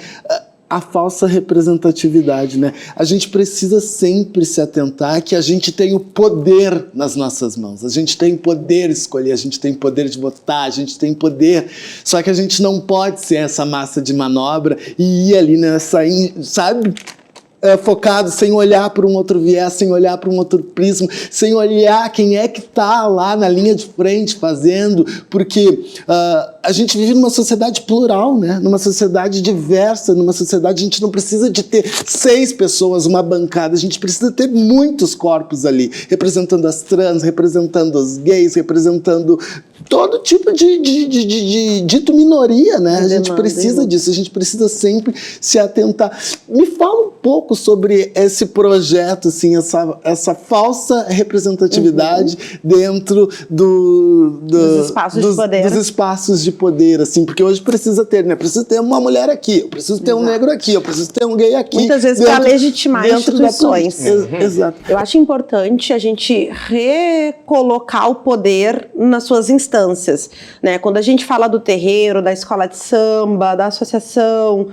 A falsa representatividade, né? A gente precisa sempre se atentar que a gente tem o poder nas nossas mãos, a gente tem poder de escolher, a gente tem poder de votar, a gente tem poder, só que a gente não pode ser essa massa de manobra e ir ali nessa, sabe? Focado, sem olhar para um outro viés, sem olhar para um outro prisma, sem olhar quem é que está lá na linha de frente fazendo, porque a gente vive numa sociedade plural, né? Numa sociedade diversa, numa sociedade a gente não precisa de ter 6 pessoas, uma bancada, a gente precisa ter muitos corpos ali, representando as trans, representando os gays, representando todo tipo de dito minoria, né? A gente precisa disso, a gente precisa sempre se atentar. Me fala um pouco sobre esse projeto, assim, essa falsa representatividade dentro dos espaços de poder, assim, porque hoje precisa ter, né? Precisa ter uma mulher aqui, eu preciso ter um negro aqui, eu preciso ter um gay aqui. Muitas vezes para legitimar instituições. Exato. Eu acho importante a gente recolocar o poder nas suas instâncias, né? Quando a gente fala do terreiro, da escola de samba, da associação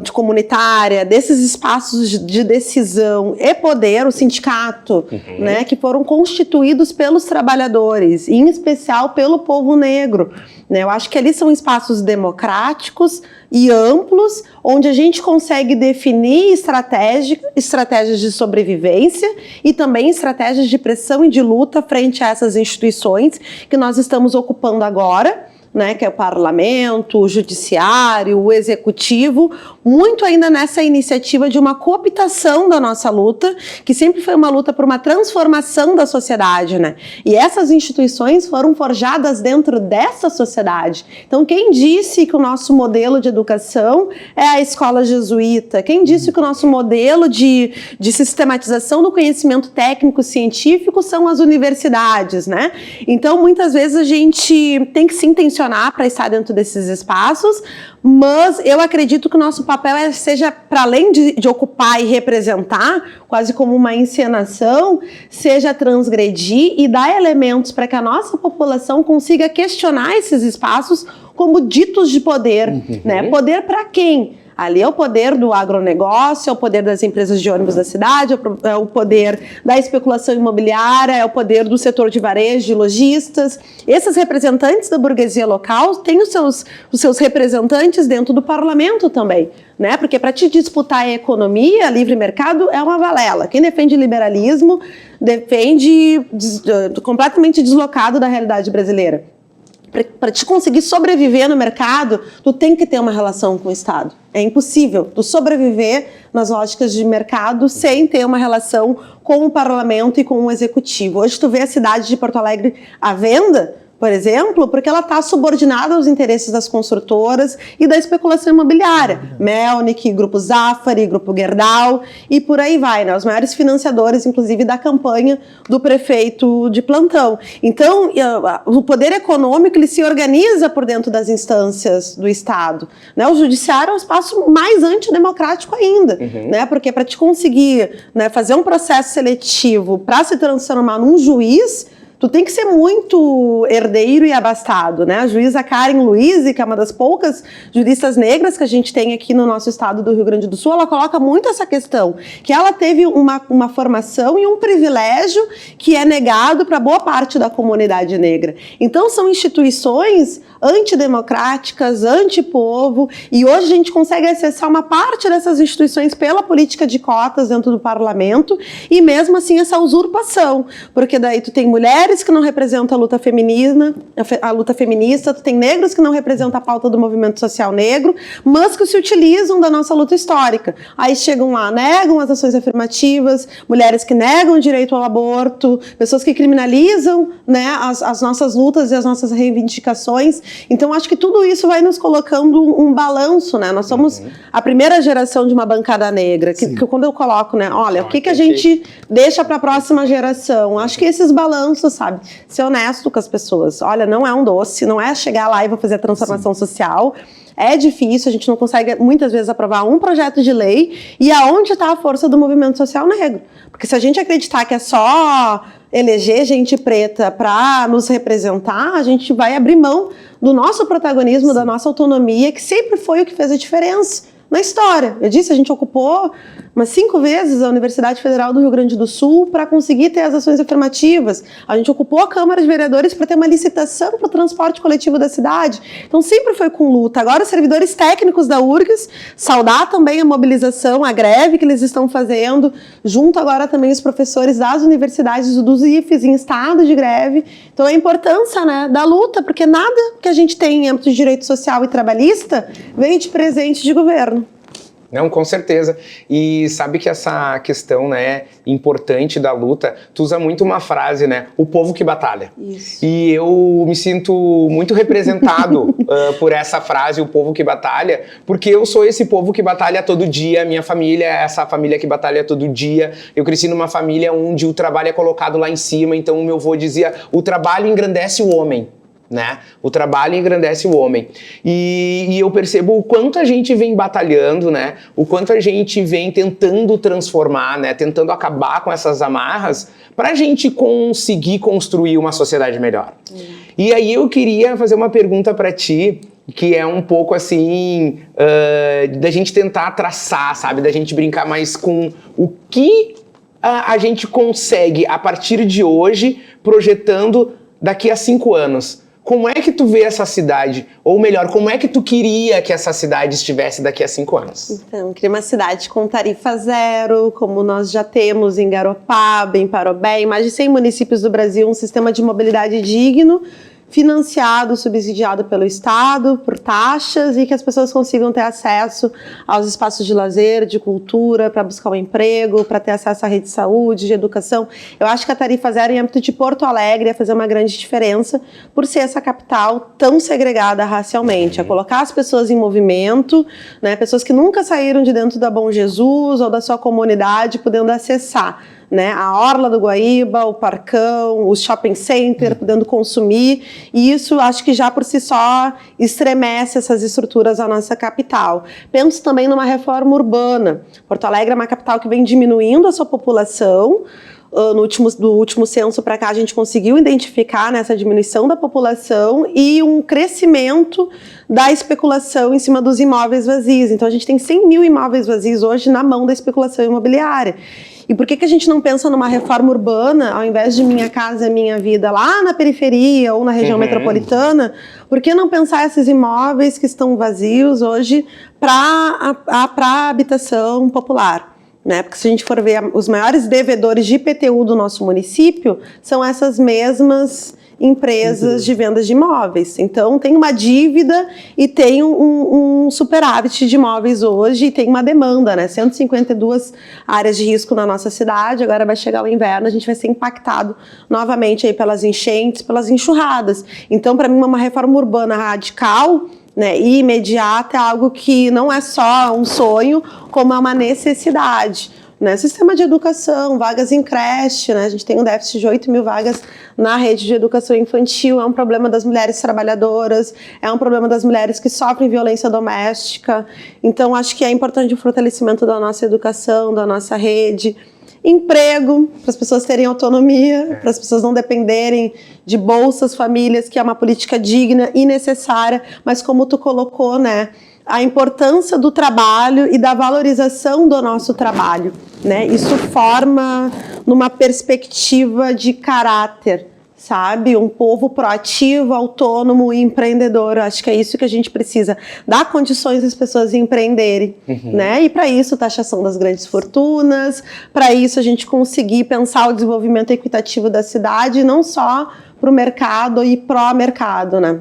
de comunitária, desses espaços de decisão e poder, o sindicato, né, que foram constituídos pelos trabalhadores, em especial pelo povo negro, né? Eu acho que ali são espaços democráticos e amplos, onde a gente consegue definir estratégias de sobrevivência e também estratégias de pressão e de luta frente a essas instituições que nós estamos ocupando agora, né, que é o parlamento, o judiciário, o executivo, muito ainda nessa iniciativa de uma cooptação da nossa luta, que sempre foi uma luta por uma transformação da sociedade, né? E essas instituições foram forjadas dentro dessa sociedade. Então, quem disse que o nosso modelo de educação é a escola jesuíta? Quem disse que o nosso modelo de sistematização do conhecimento técnico-científico são as universidades, né? Então, muitas vezes a gente tem que se intencionar para estar dentro desses espaços, mas eu acredito que o nosso papel seja, para além de ocupar e representar, quase como uma encenação, seja transgredir e dar elementos para que a nossa população consiga questionar esses espaços como ditos de poder, né? Poder para quem? Ali é o poder do agronegócio, é o poder das empresas de ônibus da cidade, é o poder da especulação imobiliária, é o poder do setor de varejo, de lojistas. Esses representantes da burguesia local têm os seus representantes dentro do parlamento também, né? Porque para te disputar a economia, livre mercado é uma balela. Quem defende liberalismo defende completamente deslocado da realidade brasileira. Para te conseguir sobreviver no mercado, tu tem que ter uma relação com o Estado. É impossível tu sobreviver nas lógicas de mercado sem ter uma relação com o parlamento e com o executivo. Hoje tu vê a cidade de Porto Alegre à venda, por exemplo, porque ela está subordinada aos interesses das construtoras e da especulação imobiliária. Melnick, Grupo Zafari, Grupo Gerdau e por aí vai, né? Os maiores financiadores, inclusive, da campanha do prefeito de plantão. Então, o poder econômico ele se organiza por dentro das instâncias do Estado, né? O judiciário é um espaço mais antidemocrático ainda, né? Porque para te conseguir, né, fazer um processo seletivo para se transformar num juiz, tu tem que ser muito herdeiro e abastado, né? A juíza Karen Luiz, que é uma das poucas juristas negras que a gente tem aqui no nosso estado do Rio Grande do Sul, ela coloca muito essa questão, que ela teve uma formação e um privilégio que é negado para boa parte da comunidade negra. Então são instituições antidemocráticas, antipovo, e hoje a gente consegue acessar uma parte dessas instituições pela política de cotas dentro do parlamento, e mesmo assim essa usurpação, porque daí tu tem mulheres que não representam a luta feminista, tu tem negros que não representam a pauta do movimento social negro, mas que se utilizam da nossa luta histórica. Aí chegam lá, negam as ações afirmativas, mulheres que negam o direito ao aborto, pessoas que criminalizam, né, as nossas lutas e as nossas reivindicações. Então acho que tudo isso vai nos colocando um balanço, né? Nós somos a primeira geração de uma bancada negra, que quando eu coloco, né, olha, o que a gente deixa para a próxima geração? Acho que esses balanços, sabe? Ser honesto com as pessoas. Olha, não é um doce, não é chegar lá e vou fazer a transformação social. É difícil, a gente não consegue muitas vezes aprovar um projeto de lei. E aonde está a força do movimento social negro? Porque se a gente acreditar que é só eleger gente preta para nos representar, a gente vai abrir mão do nosso protagonismo, da nossa autonomia, que sempre foi o que fez a diferença na história. Eu disse, a gente ocupou umas 5 vezes a Universidade Federal do Rio Grande do Sul para conseguir ter as ações afirmativas. A gente ocupou a Câmara de Vereadores para ter uma licitação para o transporte coletivo da cidade. Então sempre foi com luta. Agora os servidores técnicos da URGS, saudar também a mobilização, a greve que eles estão fazendo, junto agora também os professores das universidades, dos IFES em estado de greve. Então a importância, né, da luta, porque nada que a gente tem em âmbito de direito social e trabalhista vem de presente de governo. Não, com certeza. E sabe que essa questão, né, importante da luta, tu usa muito uma frase, né, o povo que batalha. Isso. E eu me sinto muito representado por essa frase, o povo que batalha, porque eu sou esse povo que batalha todo dia, minha família é essa família que batalha todo dia. Eu cresci numa família onde o trabalho é colocado lá em cima, então o meu avô dizia, o trabalho engrandece o homem. Né? O trabalho engrandece o homem. E eu percebo o quanto a gente vem batalhando, né? O quanto a gente vem tentando transformar, né? Tentando acabar com essas amarras para a gente conseguir construir uma sociedade melhor. E aí eu queria fazer uma pergunta para ti, que é um pouco assim, da gente tentar traçar, sabe? Da gente brincar mais com o que a gente consegue, a partir de hoje, projetando daqui a 5 anos. Como é que tu vê essa cidade? Ou melhor, como é que tu queria que essa cidade estivesse daqui a 5 anos? Então, queria uma cidade com tarifa zero, como nós já temos em Garopaba, em Parobé, em mais de 100 municípios do Brasil, um sistema de mobilidade digno, financiado, subsidiado pelo Estado, por taxas, e que as pessoas consigam ter acesso aos espaços de lazer, de cultura, para buscar um emprego, para ter acesso à rede de saúde, de educação. Eu acho que a tarifa zero em âmbito de Porto Alegre ia fazer uma grande diferença por ser essa capital tão segregada racialmente, a colocar as pessoas em movimento, né, pessoas que nunca saíram de dentro da Bom Jesus ou da sua comunidade, podendo acessar, né, a Orla do Guaíba, o Parcão, o shopping center, podendo consumir, e isso acho que já por si só estremece essas estruturas da nossa capital. Penso também numa reforma urbana. Porto Alegre é uma capital que vem diminuindo a sua população, do último censo para cá, a gente conseguiu identificar nessa diminuição da população e um crescimento da especulação em cima dos imóveis vazios. Então, a gente tem 100 mil imóveis vazios hoje na mão da especulação imobiliária. E por que a gente não pensa numa reforma urbana, ao invés de Minha Casa Minha Vida lá na periferia ou na região metropolitana? Por que não pensar esses imóveis que estão vazios hoje para habitação popular? Né? Porque se a gente for ver, os maiores devedores de IPTU do nosso município são essas mesmas empresas de vendas de imóveis. Então, tem uma dívida e tem um superávit de imóveis hoje e tem uma demanda, né? 152 áreas de risco na nossa cidade, agora vai chegar o inverno, a gente vai ser impactado novamente aí pelas enchentes, pelas enxurradas. Então, para mim, uma reforma urbana radical, né, e imediata é algo que não é só um sonho, como é uma necessidade. Né? Sistema de educação, vagas em creche, né? A gente tem um déficit de 8 mil vagas na rede de educação infantil, é um problema das mulheres trabalhadoras, é um problema das mulheres que sofrem violência doméstica. Então, acho que é importante o fortalecimento da nossa educação, da nossa rede. Emprego, para as pessoas terem autonomia, para as pessoas não dependerem de bolsas famílias, que é uma política digna e necessária, mas como tu colocou, né? A importância do trabalho e da valorização do nosso trabalho, né? Isso forma numa perspectiva de caráter, sabe? Um povo proativo, autônomo e empreendedor. Eu acho que é isso que a gente precisa, dar condições às pessoas empreenderem, né? E para isso, taxação das grandes fortunas, para isso a gente conseguir pensar o desenvolvimento equitativo da cidade, não só para o mercado e pró-mercado, né?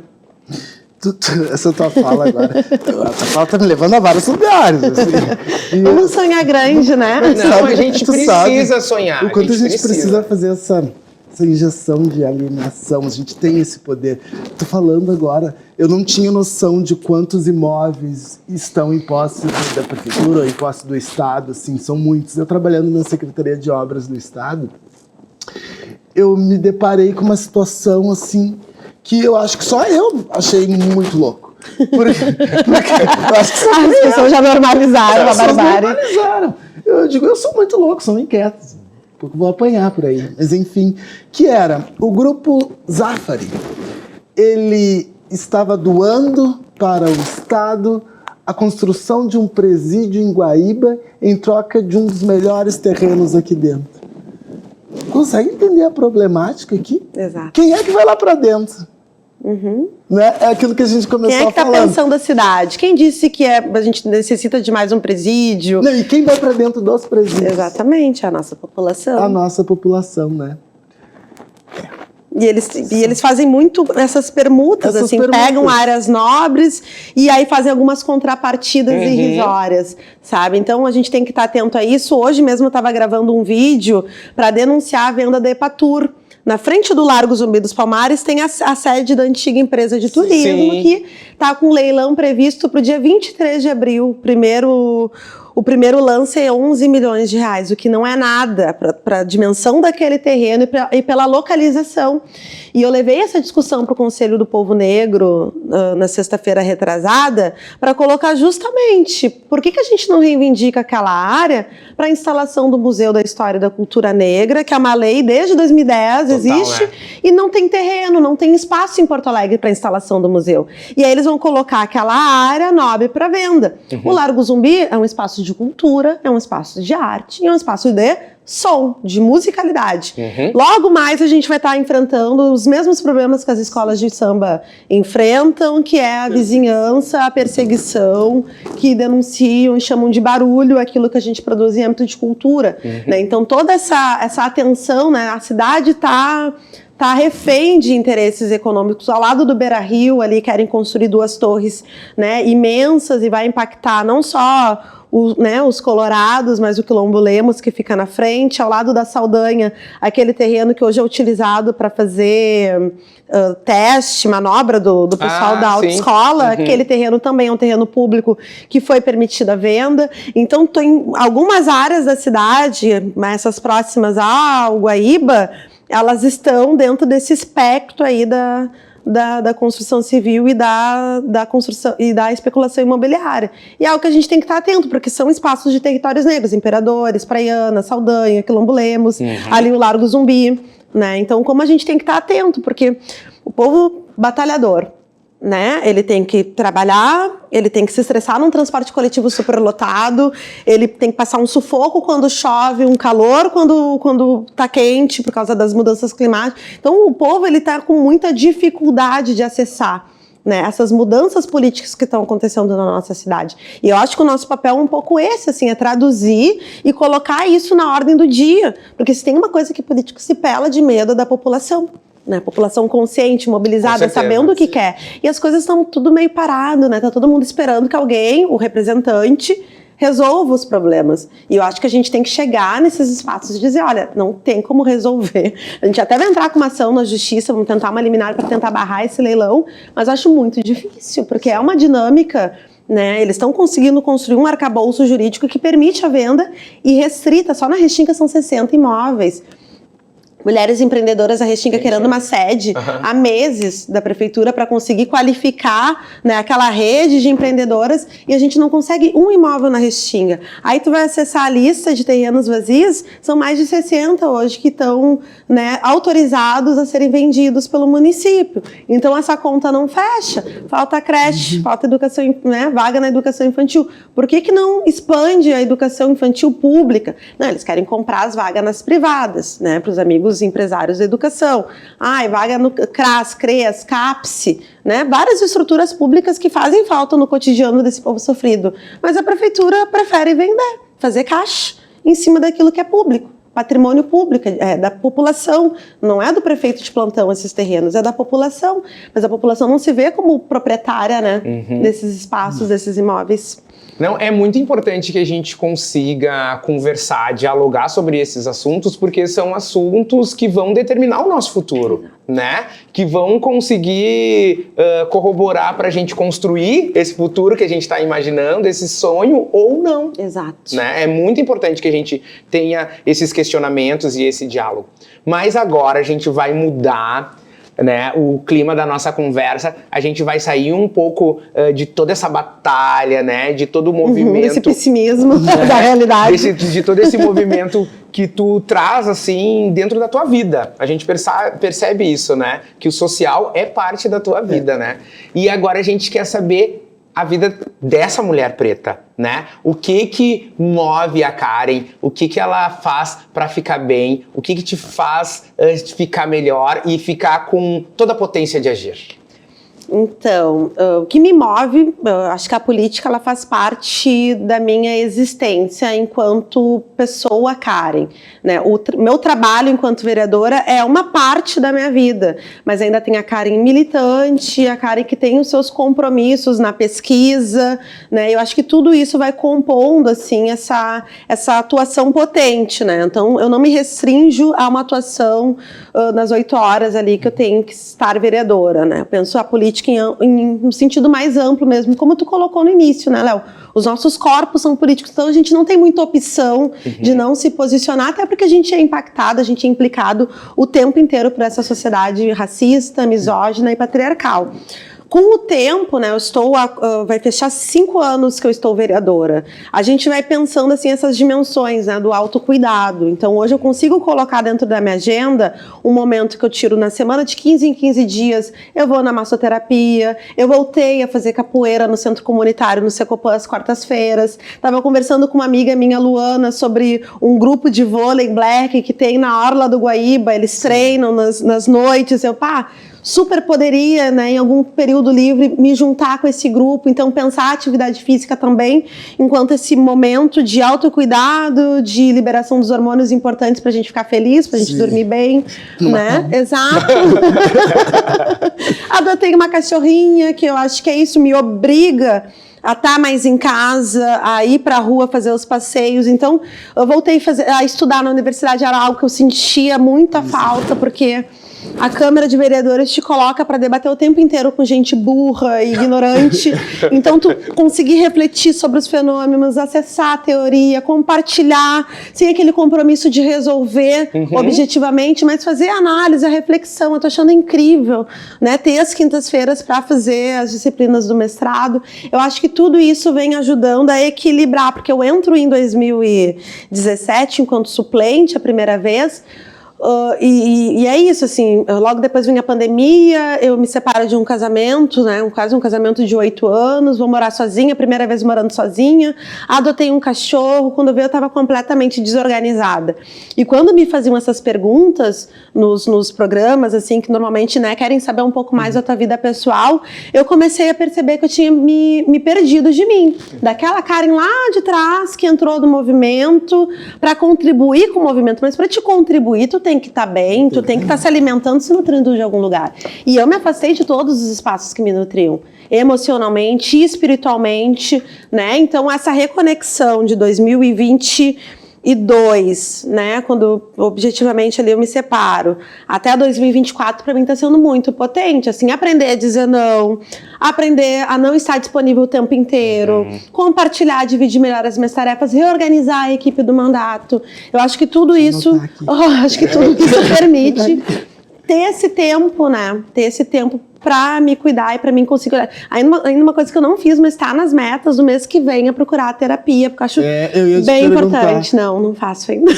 Essa tua fala agora, tua fala tá me levando a vários lugares. Assim. Vamos sonhar grande, né? Não, a gente precisa sonhar. O quanto a gente precisa fazer essa injeção de alienação, a gente tem esse poder. Tô falando agora, eu não tinha noção de quantos imóveis estão em posse da prefeitura ou em posse do Estado, assim, são muitos. Eu trabalhando na Secretaria de Obras do Estado, eu me deparei com uma situação assim, que eu acho que só eu achei muito louco. Porque eu acho que as pessoas já normalizaram a barbárie. Normalizaram. Eu digo, eu sou muito louco, sou inquieto. Vou apanhar por aí. Mas enfim, que era o grupo Zafari. Ele estava doando para o Estado a construção de um presídio em Guaíba em troca de um dos melhores terrenos aqui dentro. Consegue entender a problemática aqui? Exato. Quem é que vai lá para dentro? Né? É aquilo que a gente começou a falar. Quem é que está pensando a cidade? Quem disse que a gente necessita de mais um presídio? Não, e quem vai para dentro dos presídios? Exatamente, a nossa população. A nossa população, né? E eles fazem muito essas permutas, assim, pegam áreas nobres e aí fazem algumas contrapartidas irrisórias, sabe? Então a gente tem que estar atento a isso. Hoje mesmo eu estava gravando um vídeo para denunciar a venda da Epatur. Na frente do Largo Zumbi dos Palmares tem a sede da antiga empresa de turismo, que está com leilão previsto para o dia 23 de abril. O primeiro lance é 11 milhões de reais, o que não é nada para a dimensão daquele terreno e pela localização. E eu levei essa discussão para o Conselho do Povo Negro na sexta-feira retrasada para colocar justamente por que a gente não reivindica aquela área para a instalação do Museu da História e da Cultura Negra, que é uma lei desde 2010, existe, e não tem terreno, não tem espaço em Porto Alegre para a instalação do museu. E aí eles vão colocar aquela área nobre para venda. O Largo Zumbi é um espaço de cultura, é um espaço de arte e é um espaço de som, de musicalidade. Logo mais a gente vai estar enfrentando os mesmos problemas que as escolas de samba enfrentam, que é a vizinhança, a perseguição, que denunciam e chamam de barulho aquilo que a gente produz em âmbito de cultura. Né? Então toda essa atenção, né? A cidade está refém de interesses econômicos. Ao lado do Beira-Rio, ali querem construir 2 torres, né, imensas, e vai impactar não só os colorados, mas o Quilombo Lemos, que fica na frente. Ao lado da Saldanha, aquele terreno que hoje é utilizado para fazer teste, manobra do pessoal da autoescola. Aquele terreno também é um terreno público que foi permitida a venda. Então, em algumas áreas da cidade, essas próximas ao Guaíba, elas estão dentro desse espectro aí da construção civil e da construção e da especulação imobiliária. E é algo que a gente tem que estar atento, porque são espaços de territórios negros, Imperadores, Praiana, Saldanha, Quilombo Lemos, ali o Largo Zumbi, né? Então, como a gente tem que estar atento, porque o povo batalhador, né? Ele tem que trabalhar, ele tem que se estressar num transporte coletivo superlotado, ele tem que passar um sufoco quando chove, um calor quando tá quente por causa das mudanças climáticas. Então o povo ele tá com muita dificuldade de acessar, né, essas mudanças políticas que estão acontecendo na nossa cidade. E eu acho que o nosso papel é um pouco esse, assim, é traduzir e colocar isso na ordem do dia, porque se tem uma coisa que político se pela de medo da população. Né, população consciente, mobilizada, sabendo o que quer. E as coisas estão tudo meio parado, né? Tá todo mundo esperando que alguém, o representante, resolva os problemas. E eu acho que a gente tem que chegar nesses espaços e dizer, olha, não tem como resolver. A gente até vai entrar com uma ação na justiça, vamos tentar uma liminar para tentar barrar esse leilão, mas eu acho muito difícil, porque é uma dinâmica, né? Eles estão conseguindo construir um arcabouço jurídico que permite a venda e restrita, só na Restinga são 60 imóveis. Mulheres empreendedoras, a Restinga querendo uma sede há meses da prefeitura para conseguir qualificar, né, aquela rede de empreendedoras, e a gente não consegue um imóvel na Restinga. Aí tu vai acessar a lista de terrenos vazios, são mais de 60 hoje que estão, né, autorizados a serem vendidos pelo município. Então essa conta não fecha, falta creche, falta educação, né, vaga na educação infantil. Por que não expande a educação infantil pública? Não, eles querem comprar as vagas nas privadas, né, para os amigos empresários da educação. Vaga no CRAS, CREAS, CAPSE, né? Várias estruturas públicas que fazem falta no cotidiano desse povo sofrido. Mas a prefeitura prefere vender, fazer caixa em cima daquilo que é público. Patrimônio público, da população. Não é do prefeito de plantão esses terrenos, é da população. Mas a população não se vê como proprietária, né, desses espaços, desses imóveis. Não, é muito importante que a gente consiga conversar, dialogar sobre esses assuntos, porque são assuntos que vão determinar o nosso futuro, né? Que vão conseguir corroborar para a gente construir esse futuro que a gente está imaginando, esse sonho ou não. Exato. Né? É muito importante que a gente tenha esses questionamentos e esse diálogo. Mas agora a gente vai mudar, né, o clima da nossa conversa, a gente vai sair um pouco de toda essa batalha, né, de todo o movimento... Desse pessimismo da realidade. De todo esse movimento que tu traz, assim, dentro da tua vida. A gente percebe isso, né, que o social é parte da tua vida, né. E agora a gente quer saber a vida dessa mulher preta, né? O que move a Karen? O que ela faz para ficar bem? O que te faz ficar melhor e ficar com toda a potência de agir? Então, o que me move, acho que a política ela faz parte da minha existência enquanto pessoa Karen, né? O meu trabalho enquanto vereadora é uma parte da minha vida, mas ainda tem a Karen militante, a Karen que tem os seus compromissos na pesquisa, né? Eu acho que tudo isso vai compondo assim essa atuação potente, né? Então, eu não me restringo a uma atuação nas 8 horas ali que eu tenho que estar vereadora, né? Eu penso a política em um sentido mais amplo mesmo, como tu colocou no início, né, Léo? Os nossos corpos são políticos, então a gente não tem muita opção de não se posicionar, até porque a gente é impactado, a gente é implicado o tempo inteiro por essa sociedade racista, misógina e patriarcal. Com o tempo, né, vai fechar 5 anos que eu estou vereadora, a gente vai pensando assim essas dimensões, né, do autocuidado. Então hoje eu consigo colocar dentro da minha agenda um momento que eu tiro na semana de 15 em 15 dias, eu vou na massoterapia, eu voltei a fazer capoeira no centro comunitário, no Secopan, às quartas-feiras, estava conversando com uma amiga minha, Luana, sobre um grupo de vôlei black que tem na Orla do Guaíba, eles treinam nas noites, super poderia, né, em algum período livre, me juntar com esse grupo, então pensar a atividade física também, enquanto esse momento de autocuidado, de liberação dos hormônios importantes pra gente ficar feliz, pra gente dormir bem, né? Exato. Adotei uma cachorrinha, que eu acho que é isso, me obriga a estar mais em casa, a ir para a rua fazer os passeios. Então, eu voltei a estudar na universidade, era algo que eu sentia muita falta, porque a Câmara de Vereadores te coloca para debater o tempo inteiro com gente burra e ignorante. Então, tu conseguir refletir sobre os fenômenos, acessar a teoria, compartilhar, sem aquele compromisso de resolver objetivamente, mas fazer a análise, a reflexão. Eu tô achando incrível, né? Ter as quintas-feiras para fazer as disciplinas do mestrado. Eu acho que tudo isso vem ajudando a equilibrar, porque eu entro em 2017 enquanto suplente a primeira vez. E é isso, assim, logo depois vem a pandemia, eu me separo de um casamento, né, quase um casamento de 8 anos, vou morar sozinha, primeira vez morando sozinha, adotei um cachorro, quando eu vi eu estava completamente desorganizada. E quando me faziam essas perguntas nos programas, assim, que normalmente, né, querem saber um pouco mais da tua vida pessoal, eu comecei a perceber que eu tinha me perdido de mim, daquela Karen lá de trás que entrou no movimento para contribuir com o movimento, mas para te contribuir, tu tem que estar bem, tu tem que estar se alimentando, se nutrindo de algum lugar. E eu me afastei de todos os espaços que me nutriam, emocionalmente, espiritualmente, né? Então, essa reconexão de 2022, né, quando objetivamente ali eu me separo, até 2024 para mim está sendo muito potente, assim, aprender a dizer não, aprender a não estar disponível o tempo inteiro, compartilhar, dividir melhor as minhas tarefas, reorganizar a equipe do mandato. Eu acho que tudo isso, permite ter esse tempo, né, ter esse tempo para me cuidar e para mim conseguir olhar. Ainda uma coisa que eu não fiz, mas está nas metas do mês que vem, é procurar a terapia, porque eu acho bem importante. Não faço ainda.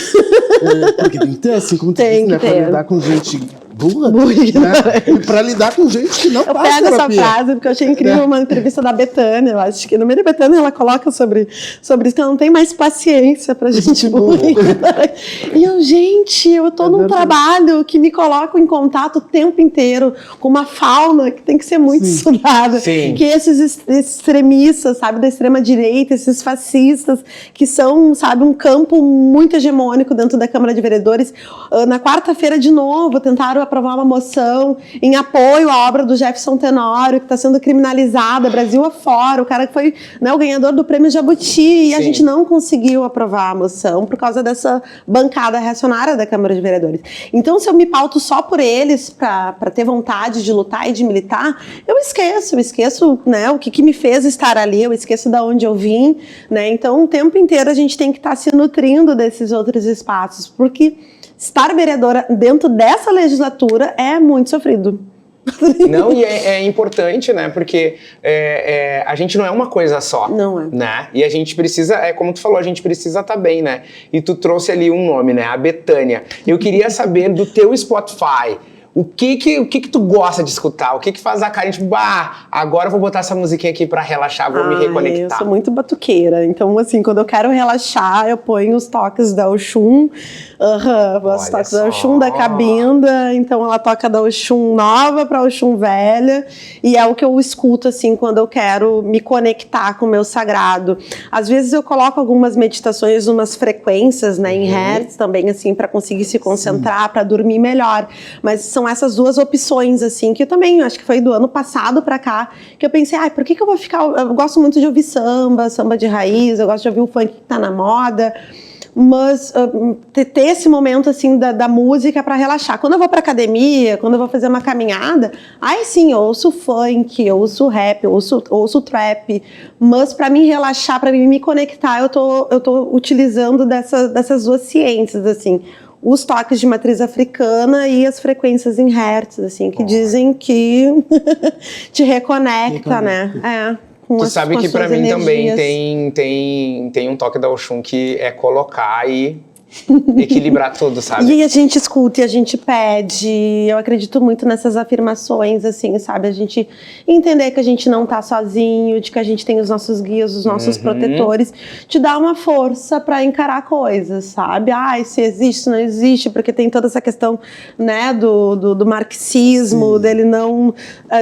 Porque tem que ter, assim como tem né, para lidar com gente burra, né? E para lidar com gente que não faz terapia. Eu pego essa frase porque eu achei incrível uma entrevista da Betânia, eu acho que no meio da Betânia ela coloca sobre isso, que ela não tem mais paciência pra gente burra. E eu tô num trabalho que me coloca em contato o tempo inteiro com uma fauna que tem que ser muito estudada. Sim. Que esses extremistas, sabe, da extrema direita, esses fascistas, que são, sabe, um campo muito hegemônico dentro da Câmara de Vereadores. Na quarta-feira, de novo, tentaram aprovar uma moção em apoio à obra do Jefferson Tenório, que está sendo criminalizada Brasil afora, o cara que foi, né, o ganhador do prêmio Jabuti, e a gente não conseguiu aprovar a moção por causa dessa bancada reacionária da Câmara de Vereadores. Então, se eu me pauto só por eles, para ter vontade de lutar e de militar, eu esqueço, né, o que me fez estar ali, eu esqueço de onde eu vim, né, então o tempo inteiro a gente tem que estar se nutrindo desses outros espaços, porque estar vereadora dentro dessa legislatura é muito sofrido. Não, e é importante, né? Porque a gente não é uma coisa só. Não é. Né? E a gente precisa, como tu falou, a gente precisa estar bem, né? E tu trouxe ali um nome, né? A Betânia. Eu queria saber do teu Spotify. O que tu gosta de escutar? O que faz a Karen, tipo, agora eu vou botar essa musiquinha aqui pra relaxar, vou me reconectar. Eu sou muito batuqueira, então assim, quando eu quero relaxar, eu ponho os toques da Oxum, os toques da Oxum, da Cabinda, então ela toca da Oxum nova pra Oxum velha, e é o que eu escuto, assim, quando eu quero me conectar com o meu sagrado. Às vezes eu coloco algumas meditações, umas frequências, né, em hertz também, assim, pra conseguir se concentrar, pra dormir melhor, mas são essas duas opções, assim, que eu também, acho que foi do ano passado pra cá, que eu pensei, por que eu vou ficar... Eu gosto muito de ouvir samba de raiz, eu gosto de ouvir o funk que tá na moda, mas ter esse momento, assim, da música pra relaxar. Quando eu vou pra academia, quando eu vou fazer uma caminhada, aí sim, eu ouço funk, eu ouço rap, eu ouço trap, mas pra mim relaxar, pra mim me conectar, eu tô utilizando dessas duas ciências, assim, os toques de matriz africana e as frequências em hertz, assim, que dizem que te reconecta, né? Tu sabe que pra mim também tem um toque da Oxum que é colocar e equilibrar tudo, sabe? E a gente escuta e a gente pede. Eu acredito muito nessas afirmações, assim, sabe? A gente entender que a gente não tá sozinho, de que a gente tem os nossos guias, os nossos protetores, te dá uma força pra encarar coisas, sabe? Se existe, não existe, porque tem toda essa questão, né, do marxismo, dele não,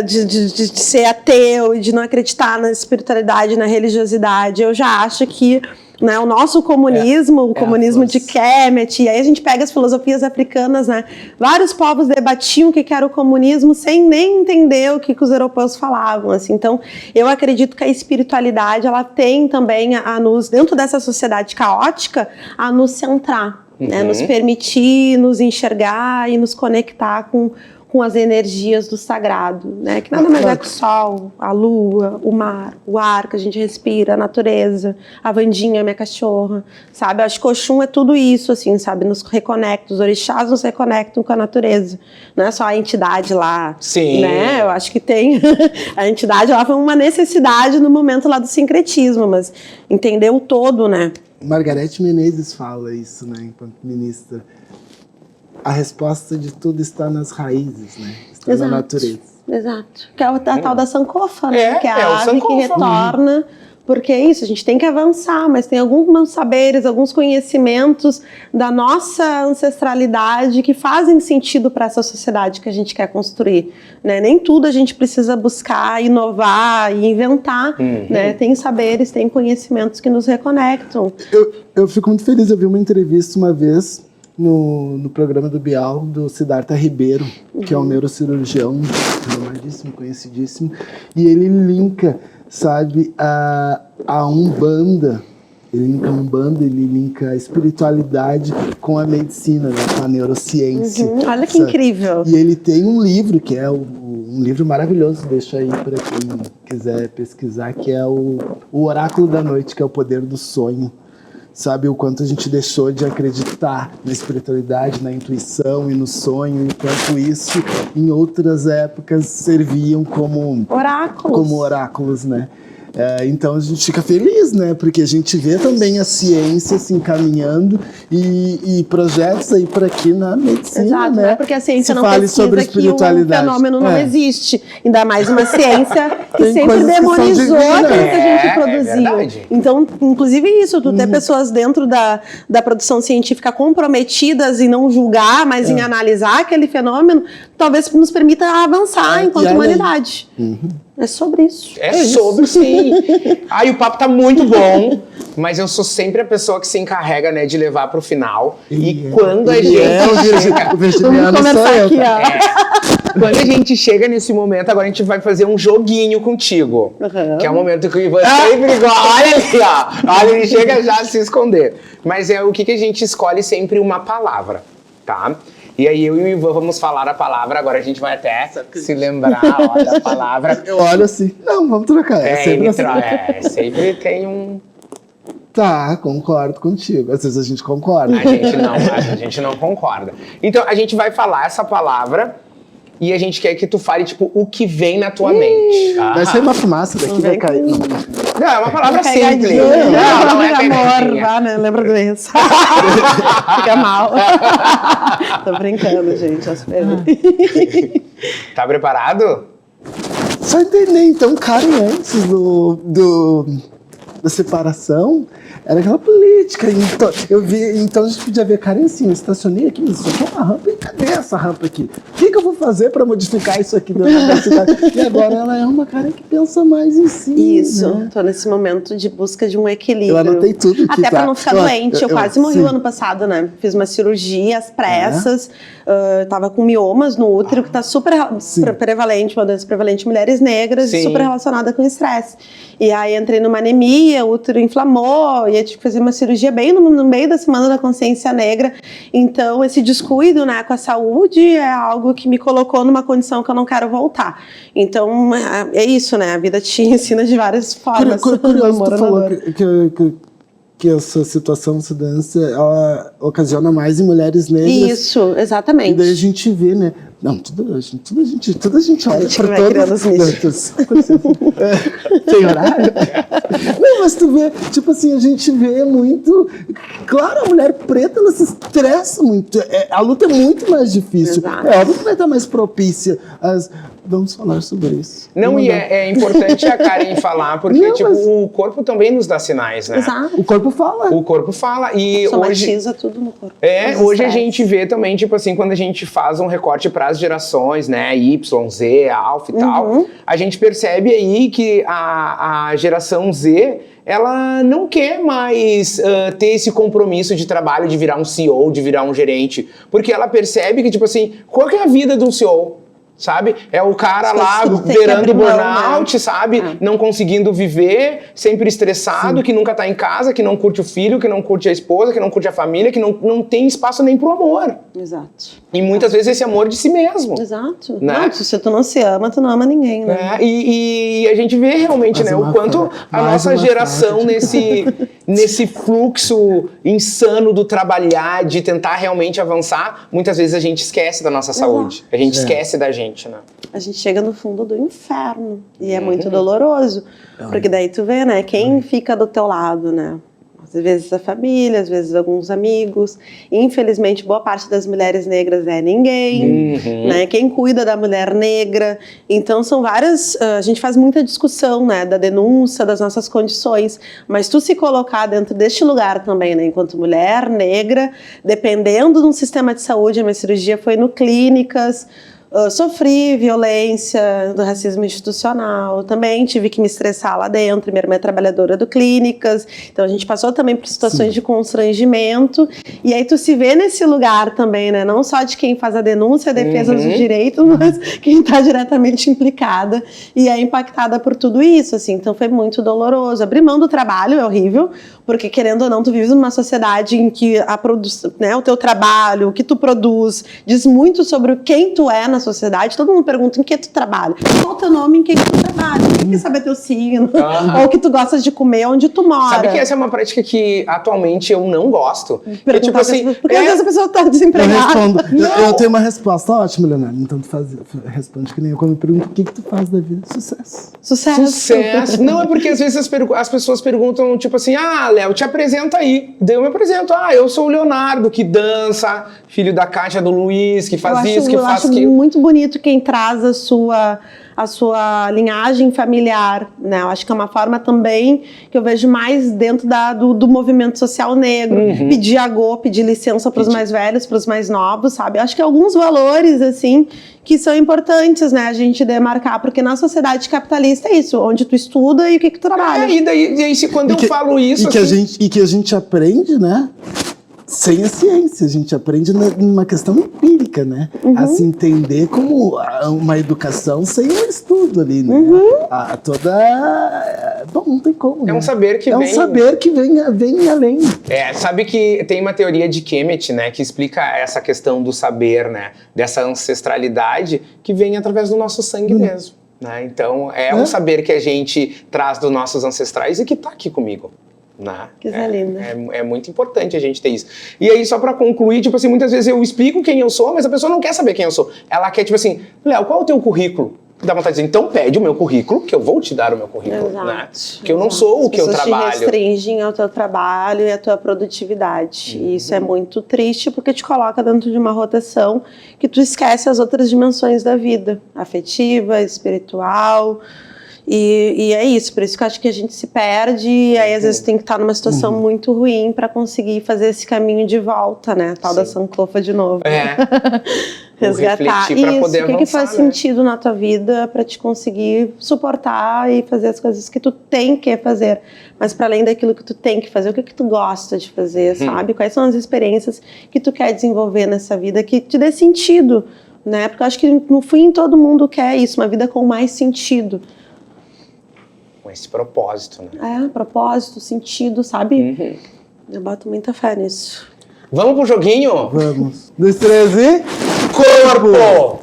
de ser ateu e de não acreditar na espiritualidade, na religiosidade. Eu já acho que, né, o nosso comunismo, o comunismo de Kemet, e aí a gente pega as filosofias africanas, né? Vários povos debatiam o que era o comunismo sem nem entender o que os europeus falavam, assim. Então, eu acredito que a espiritualidade, ela tem também a nos, dentro dessa sociedade caótica, a nos centrar, né? Nos permitir, nos enxergar e nos conectar com com as energias do sagrado, né? Que nada mais é que o sol, a lua, o mar, o ar que a gente respira, a natureza, a Vandinha, minha cachorra, sabe? Acho que Oxum é tudo isso, assim, sabe? Nos reconecta, os orixás nos reconectam com a natureza. Não é só a entidade lá, Sim. né? Eu acho que tem... a entidade lá foi uma necessidade no momento lá do sincretismo, mas entender o todo, né? Margarete Menezes fala isso, né, enquanto ministra. A resposta de tudo está nas raízes, né? Está na natureza. Exato. Que é a tal da sankofa, né? Que é o a ave sankofa. que retorna. Porque é isso, a gente tem que avançar, mas tem alguns saberes, alguns conhecimentos da nossa ancestralidade que fazem sentido para essa sociedade que a gente quer construir, né? Nem tudo a gente precisa buscar, inovar e inventar, né? Tem saberes, tem conhecimentos que nos reconectam. Eu fico muito feliz, eu vi uma entrevista uma vez no programa do Bial, do Siddhartha Ribeiro, que é um neurocirurgião renomadíssimo, conhecidíssimo, e ele linka, sabe, a Umbanda. Ele linka a Umbanda, ele linka a espiritualidade com a medicina, né, com a neurociência. Olha que incrível. E ele tem um livro, que é um livro maravilhoso, deixa aí para quem quiser pesquisar, que é o Oráculo da Noite, que é o poder do sonho. Sabe, o quanto a gente deixou de acreditar na espiritualidade, na intuição e no sonho, enquanto isso, em outras épocas, serviam como oráculos, né? Então a gente fica feliz, né? Porque a gente vê também a ciência se encaminhando e projetos aí por aqui na medicina. Exato, né? Porque a ciência se não fale pesquisa sobre espiritualidade. Que o fenômeno não existe. Ainda mais uma ciência que Tem sempre coisas que são demonizou divinas. aquilo que a gente É produziu. verdade. Então, inclusive isso, tu ter pessoas dentro da produção científica comprometidas em não julgar, mas em analisar aquele fenômeno, talvez nos permita avançar enquanto humanidade. É sobre isso. É sobre, sim. Ai, o papo tá muito bom, mas eu sou sempre a pessoa que se encarrega, né, de levar pro final. E quando a gente o virginiano sou eu. Aqui, ó. Quando a gente chega nesse momento, agora a gente vai fazer um joguinho contigo. Que é o momento que você sempre gosta. Olha ali, ó. Olha, ele chega já a se esconder. Mas é o que a gente escolhe sempre uma palavra, tá? E aí eu e o Ivan vamos falar a palavra, agora a gente vai até se lembrar da palavra. Eu olho assim, não, vamos trocar. Sempre tem um... Tá, concordo contigo. Às vezes a gente concorda. A gente não concorda. Então a gente vai falar essa palavra e a gente quer que tu fale, tipo, o que vem na tua mente. Vai sair uma fumaça daqui, vai cair. Não, é uma palavra simples. Não é pegadinha. amor, né? Lembra do isso. Fica mal. Tô brincando, gente. Tá preparado? Só entender, então, Karen, antes da separação, era aquela política. Então a gente podia ver, Karen, assim, eu estacionei aqui, mas isso aqui é uma rampa, e cadê essa rampa aqui? O que eu vou fazer para modificar isso aqui dentro da cidade? E agora ela é uma Karen que pensa mais em si. Isso, né? tô nesse momento de busca de um equilíbrio. Eu anotei tudo aqui, até pra não ficar doente. Eu quase morri sim. o ano passado, né? Fiz uma cirurgia às pressas, tava com miomas no útero, que tá super prevalente, uma doença prevalente em mulheres negras, e super relacionada com estresse. E aí entrei numa anemia, o útero inflamou, e eu tive que fazer uma cirurgia bem no meio da Semana da Consciência Negra. Então, esse descuido, né, com a saúde é algo que me colocou numa condição que eu não quero voltar. Então, é isso, né? A vida te ensina de várias formas. Curioso, tu falou que essa situação, essa doença, ela ocasiona mais em mulheres negras. Isso, exatamente. E daí a gente vê, né? Não, tudo a gente olha para todos os tem horário? Não, mas tu vê, tipo assim, a gente vê muito... Claro, a mulher preta, ela se estressa muito. A luta é muito mais difícil. Exato. É óbvio que vai estar mais propícia às... Vamos falar sobre isso. Não, e é importante a Karen falar, porque o corpo também nos dá sinais, né? Exato. O corpo fala. O corpo fala. E somatiza tudo no corpo. Hoje a gente vê também, tipo assim, quando a gente faz um recorte para as gerações, né? Y, Z, Alpha e tal, a gente percebe aí que a geração Z, ela não quer mais ter esse compromisso de trabalho, de virar um CEO, de virar um gerente. Porque ela percebe que, tipo assim, qual que é a vida de um CEO? sabe? É o cara As lá coisas que tu tem que beirando abrir mão, burnout, né? sabe? Não conseguindo viver, sempre estressado, que nunca tá em casa, que não curte o filho, que não curte a esposa, que não curte a família, que não tem espaço nem pro amor. Exato. E muitas vezes esse amor de si mesmo. Exato. Né? Não, se tu não se ama, tu não ama ninguém, né? E a gente vê realmente, né, o quanto a nossa geração nesse fluxo insano do trabalhar, de tentar realmente avançar, muitas vezes a gente esquece da nossa saúde. A gente esquece da gente, né? A gente chega no fundo do inferno. E é muito doloroso. Porque daí tu vê, né? Quem fica do teu lado, né? Às vezes a família, às vezes alguns amigos. Infelizmente, boa parte das mulheres negras é ninguém, né? Quem cuida da mulher negra. Então, são várias... a gente faz muita discussão, né? Da denúncia, das nossas condições. Mas tu se colocar dentro deste lugar também, né? Enquanto mulher negra, dependendo de um sistema de saúde, a minha cirurgia foi no clínicas... sofri violência do racismo institucional, também tive que me estressar lá dentro, minha irmã é trabalhadora do clínicas, então a gente passou também por situações de constrangimento, e aí tu se vê nesse lugar também, né, não só de quem faz a denúncia, a defesa dos direitos, mas quem está diretamente implicada e é impactada por tudo isso, assim, então foi muito doloroso. Abrir mão do trabalho é horrível, porque querendo ou não, tu vives numa sociedade em que né, o teu trabalho, o que tu produz, diz muito sobre quem tu é na sociedade. Todo mundo pergunta em que tu trabalha. Qual o teu nome, em que tu trabalha? Quem quer saber teu signo? Ou o que tu gostas de comer, onde tu mora. Sabe que essa é uma prática que atualmente eu não gosto. Porque, tipo assim, porque às vezes a pessoa tá desempregada. Eu tenho uma resposta ótima, Leonardo. Então tu responde que nem eu quando eu pergunto o que tu faz da vida. Sucesso. Não, é porque às vezes as pessoas perguntam, tipo assim, Léo, te apresenta aí. Daí eu me apresento. Eu sou o Leonardo, que dança, filho da Cátia, do Luiz, que faz isso, que faz aquilo. Eu acho muito bonito quem traz a sua linhagem familiar, né? Eu acho que é uma forma também que eu vejo mais dentro do movimento social negro. Pedir pedir licença para os mais velhos, para os mais novos, sabe? Eu acho que alguns valores, assim, que são importantes, né? A gente demarcar, porque na sociedade capitalista é isso, onde tu estuda e o que tu trabalha. E daí quando eu falo isso... E que a gente aprende, né? Sem a ciência, a gente aprende numa questão empírica, né? A se entender como uma educação sem um estudo ali, né? Bom, não tem como, É um né? saber que vem... vem... É um saber que vem além. Sabe que tem uma teoria de Kemet, né? Que explica essa questão do saber, né? Dessa ancestralidade que vem através do nosso sangue mesmo, né? Então, um saber que a gente traz dos nossos ancestrais e que tá aqui comigo. Que linda. É muito importante a gente ter isso. E aí, só pra concluir, tipo assim, muitas vezes eu explico quem eu sou, mas a pessoa não quer saber quem eu sou. Ela quer, tipo assim, Léo, qual é o teu currículo? Dá vontade de dizer, então pede o meu currículo, que eu vou te dar o meu currículo, né? Porque eu não sou o que eu trabalho. As pessoas te restringem ao teu trabalho e à tua produtividade. E isso é muito triste, porque te coloca dentro de uma rotação que tu esquece as outras dimensões da vida. Afetiva, espiritual... E é isso, por isso que eu acho que a gente se perde e aí às vezes tem que estar numa situação muito ruim para conseguir fazer esse caminho de volta, né? Tal da Sankofa de novo. Resgatar isso, o que faz sentido na tua vida para te conseguir suportar e fazer as coisas que tu tem que fazer, mas para além daquilo que tu tem que fazer, o que tu gosta de fazer, sabe? Quais são as experiências que tu quer desenvolver nessa vida que te dê sentido, né? Porque eu acho que no fim todo mundo quer isso, uma vida com mais sentido. Com esse propósito, né? Propósito, sentido, sabe? Eu boto muita fé nisso. Vamos pro joguinho? Vamos. 2, 3 e... Corpo!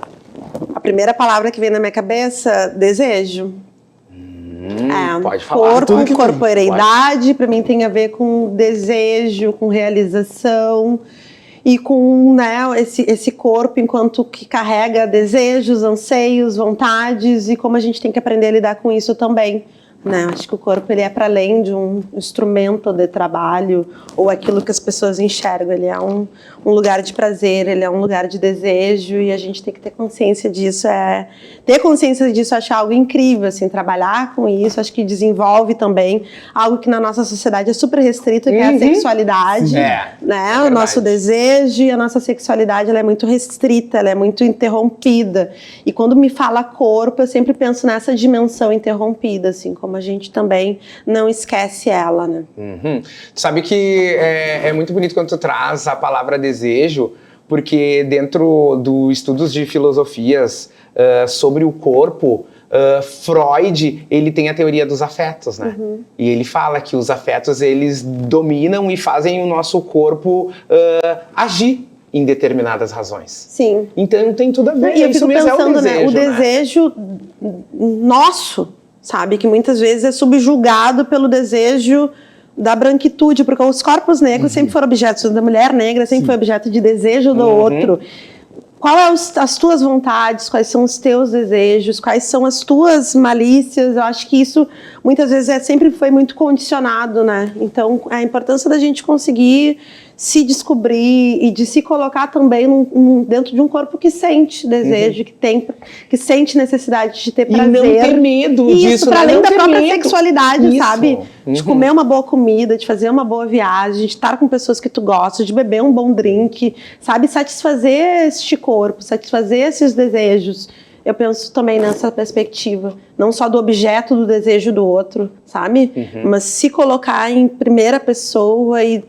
A primeira palavra que vem na minha cabeça, desejo. Pode falar. Corporeidade, pra mim tem a ver com desejo, com realização e com, né, esse corpo enquanto que carrega desejos, anseios, vontades e como a gente tem que aprender a lidar com isso também. Né? Acho que o corpo ele é para além de um instrumento de trabalho ou aquilo que as pessoas enxergam. Ele é um lugar de prazer, ele é um lugar de desejo e a gente tem que ter consciência disso. Ter consciência disso, acho algo incrível, assim, trabalhar com isso. Acho que desenvolve também algo que na nossa sociedade é super restrito, que é a sexualidade. Né? O nosso desejo e a nossa sexualidade ela é muito restrita, ela é muito interrompida. E quando me fala corpo, eu sempre penso nessa dimensão interrompida, assim, como a gente também não esquece ela, né? Sabe que é muito bonito quando tu traz a palavra desejo, porque dentro dos estudos de filosofias sobre o corpo, Freud, ele tem a teoria dos afetos, né? E ele fala que os afetos, eles dominam e fazem o nosso corpo agir em determinadas razões. Sim. Então tem tudo a ver. E eu fico mesmo pensando, é o desejo, o desejo nosso, sabe? Que muitas vezes é subjugado pelo desejo da branquitude, porque os corpos negros sempre foram objetos da mulher negra, sempre foi objeto de desejo do outro. Qual é as tuas vontades, quais são os teus desejos, quais são as tuas malícias? Eu acho que isso muitas vezes sempre foi muito condicionado, né? Então a importância da gente conseguir se descobrir e de se colocar também dentro de um corpo que sente desejo, que sente necessidade de ter prazer. E não ter medo disso. Isso, para além da própria sexualidade, isso. sabe? De comer uma boa comida, de fazer uma boa viagem, de estar com pessoas que tu gosta, de beber um bom drink, sabe? Satisfazer este corpo, satisfazer esses desejos. Eu penso também nessa perspectiva, não só do objeto do desejo do outro, sabe? Mas se colocar em primeira pessoa e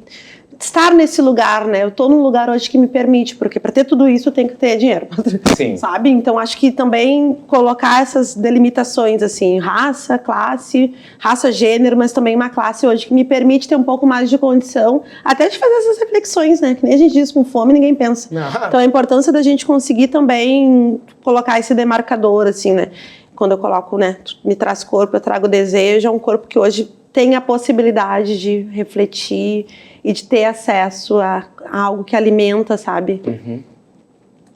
estar nesse lugar, né? Eu tô num lugar hoje que me permite, porque para ter tudo isso eu tenho que ter dinheiro, Sim. sabe? Então acho que também colocar essas delimitações, assim, raça, classe, raça, gênero, mas também uma classe hoje que me permite ter um pouco mais de condição, até de fazer essas reflexões, né? Que nem a gente diz, com fome ninguém pensa. Então a importância da gente conseguir também colocar esse demarcador, assim, né? Quando eu coloco, né? Me traz corpo, eu trago desejo, é um corpo que hoje tem a possibilidade de refletir e de ter acesso a algo que alimenta, sabe?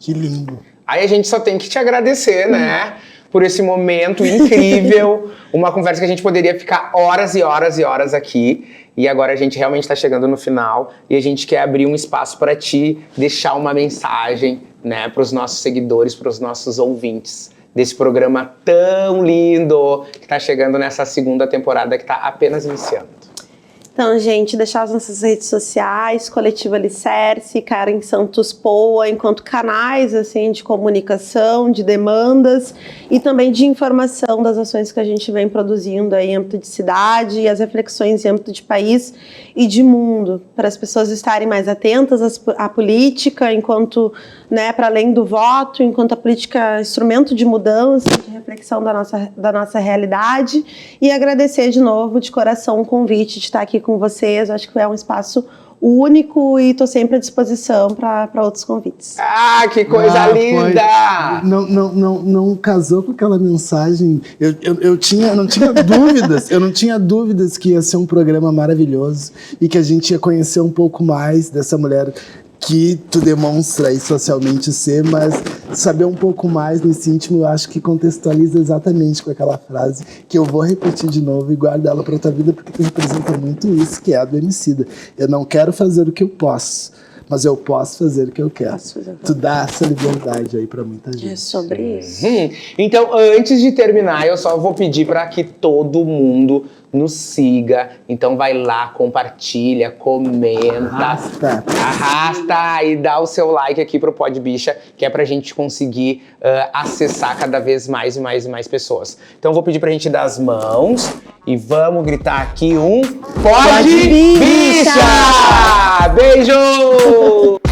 Que lindo. Aí a gente só tem que te agradecer, né? Por esse momento incrível. Uma conversa que a gente poderia ficar horas e horas e horas aqui. E agora a gente realmente está chegando no final. E a gente quer abrir um espaço para ti deixar uma mensagem, né? Para os nossos seguidores, para os nossos ouvintes desse programa tão lindo que está chegando nessa segunda temporada que está apenas iniciando. Então, gente, deixar as nossas redes sociais, Coletivo Alicerce, Karen Santos Poa, enquanto canais assim, de comunicação, de demandas e também de informação das ações que a gente vem produzindo aí em âmbito de cidade e as reflexões em âmbito de país e de mundo, para as pessoas estarem mais atentas à política, enquanto, né, para além do voto, enquanto a política é instrumento de mudança, de reflexão da nossa realidade, e agradecer de novo, de coração, o convite de estar aqui com vocês. Acho que é um espaço único e estou sempre à disposição para outros convites. Ah, que coisa linda! Não casou com aquela mensagem. Eu não tinha dúvidas. Eu não tinha dúvidas que ia ser um programa maravilhoso e que a gente ia conhecer um pouco mais dessa mulher que tu demonstra aí socialmente ser, mas saber um pouco mais nesse íntimo, eu acho que contextualiza exatamente com aquela frase que eu vou repetir de novo e guardar ela para tua vida, porque tu representa muito isso, que é a do Emicida. Eu não quero fazer o que eu posso, mas eu posso fazer o que eu quero. Tu dá essa liberdade aí para muita gente. É sobre isso. Então, antes de terminar, eu só vou pedir para que todo mundo nos siga. Então vai lá, compartilha, comenta, arrasta e dá o seu like aqui pro Pod Bicha, que é pra gente conseguir acessar cada vez mais e mais e mais pessoas. Então vou pedir pra gente dar as mãos e vamos gritar aqui um Pod Bicha! Beijo!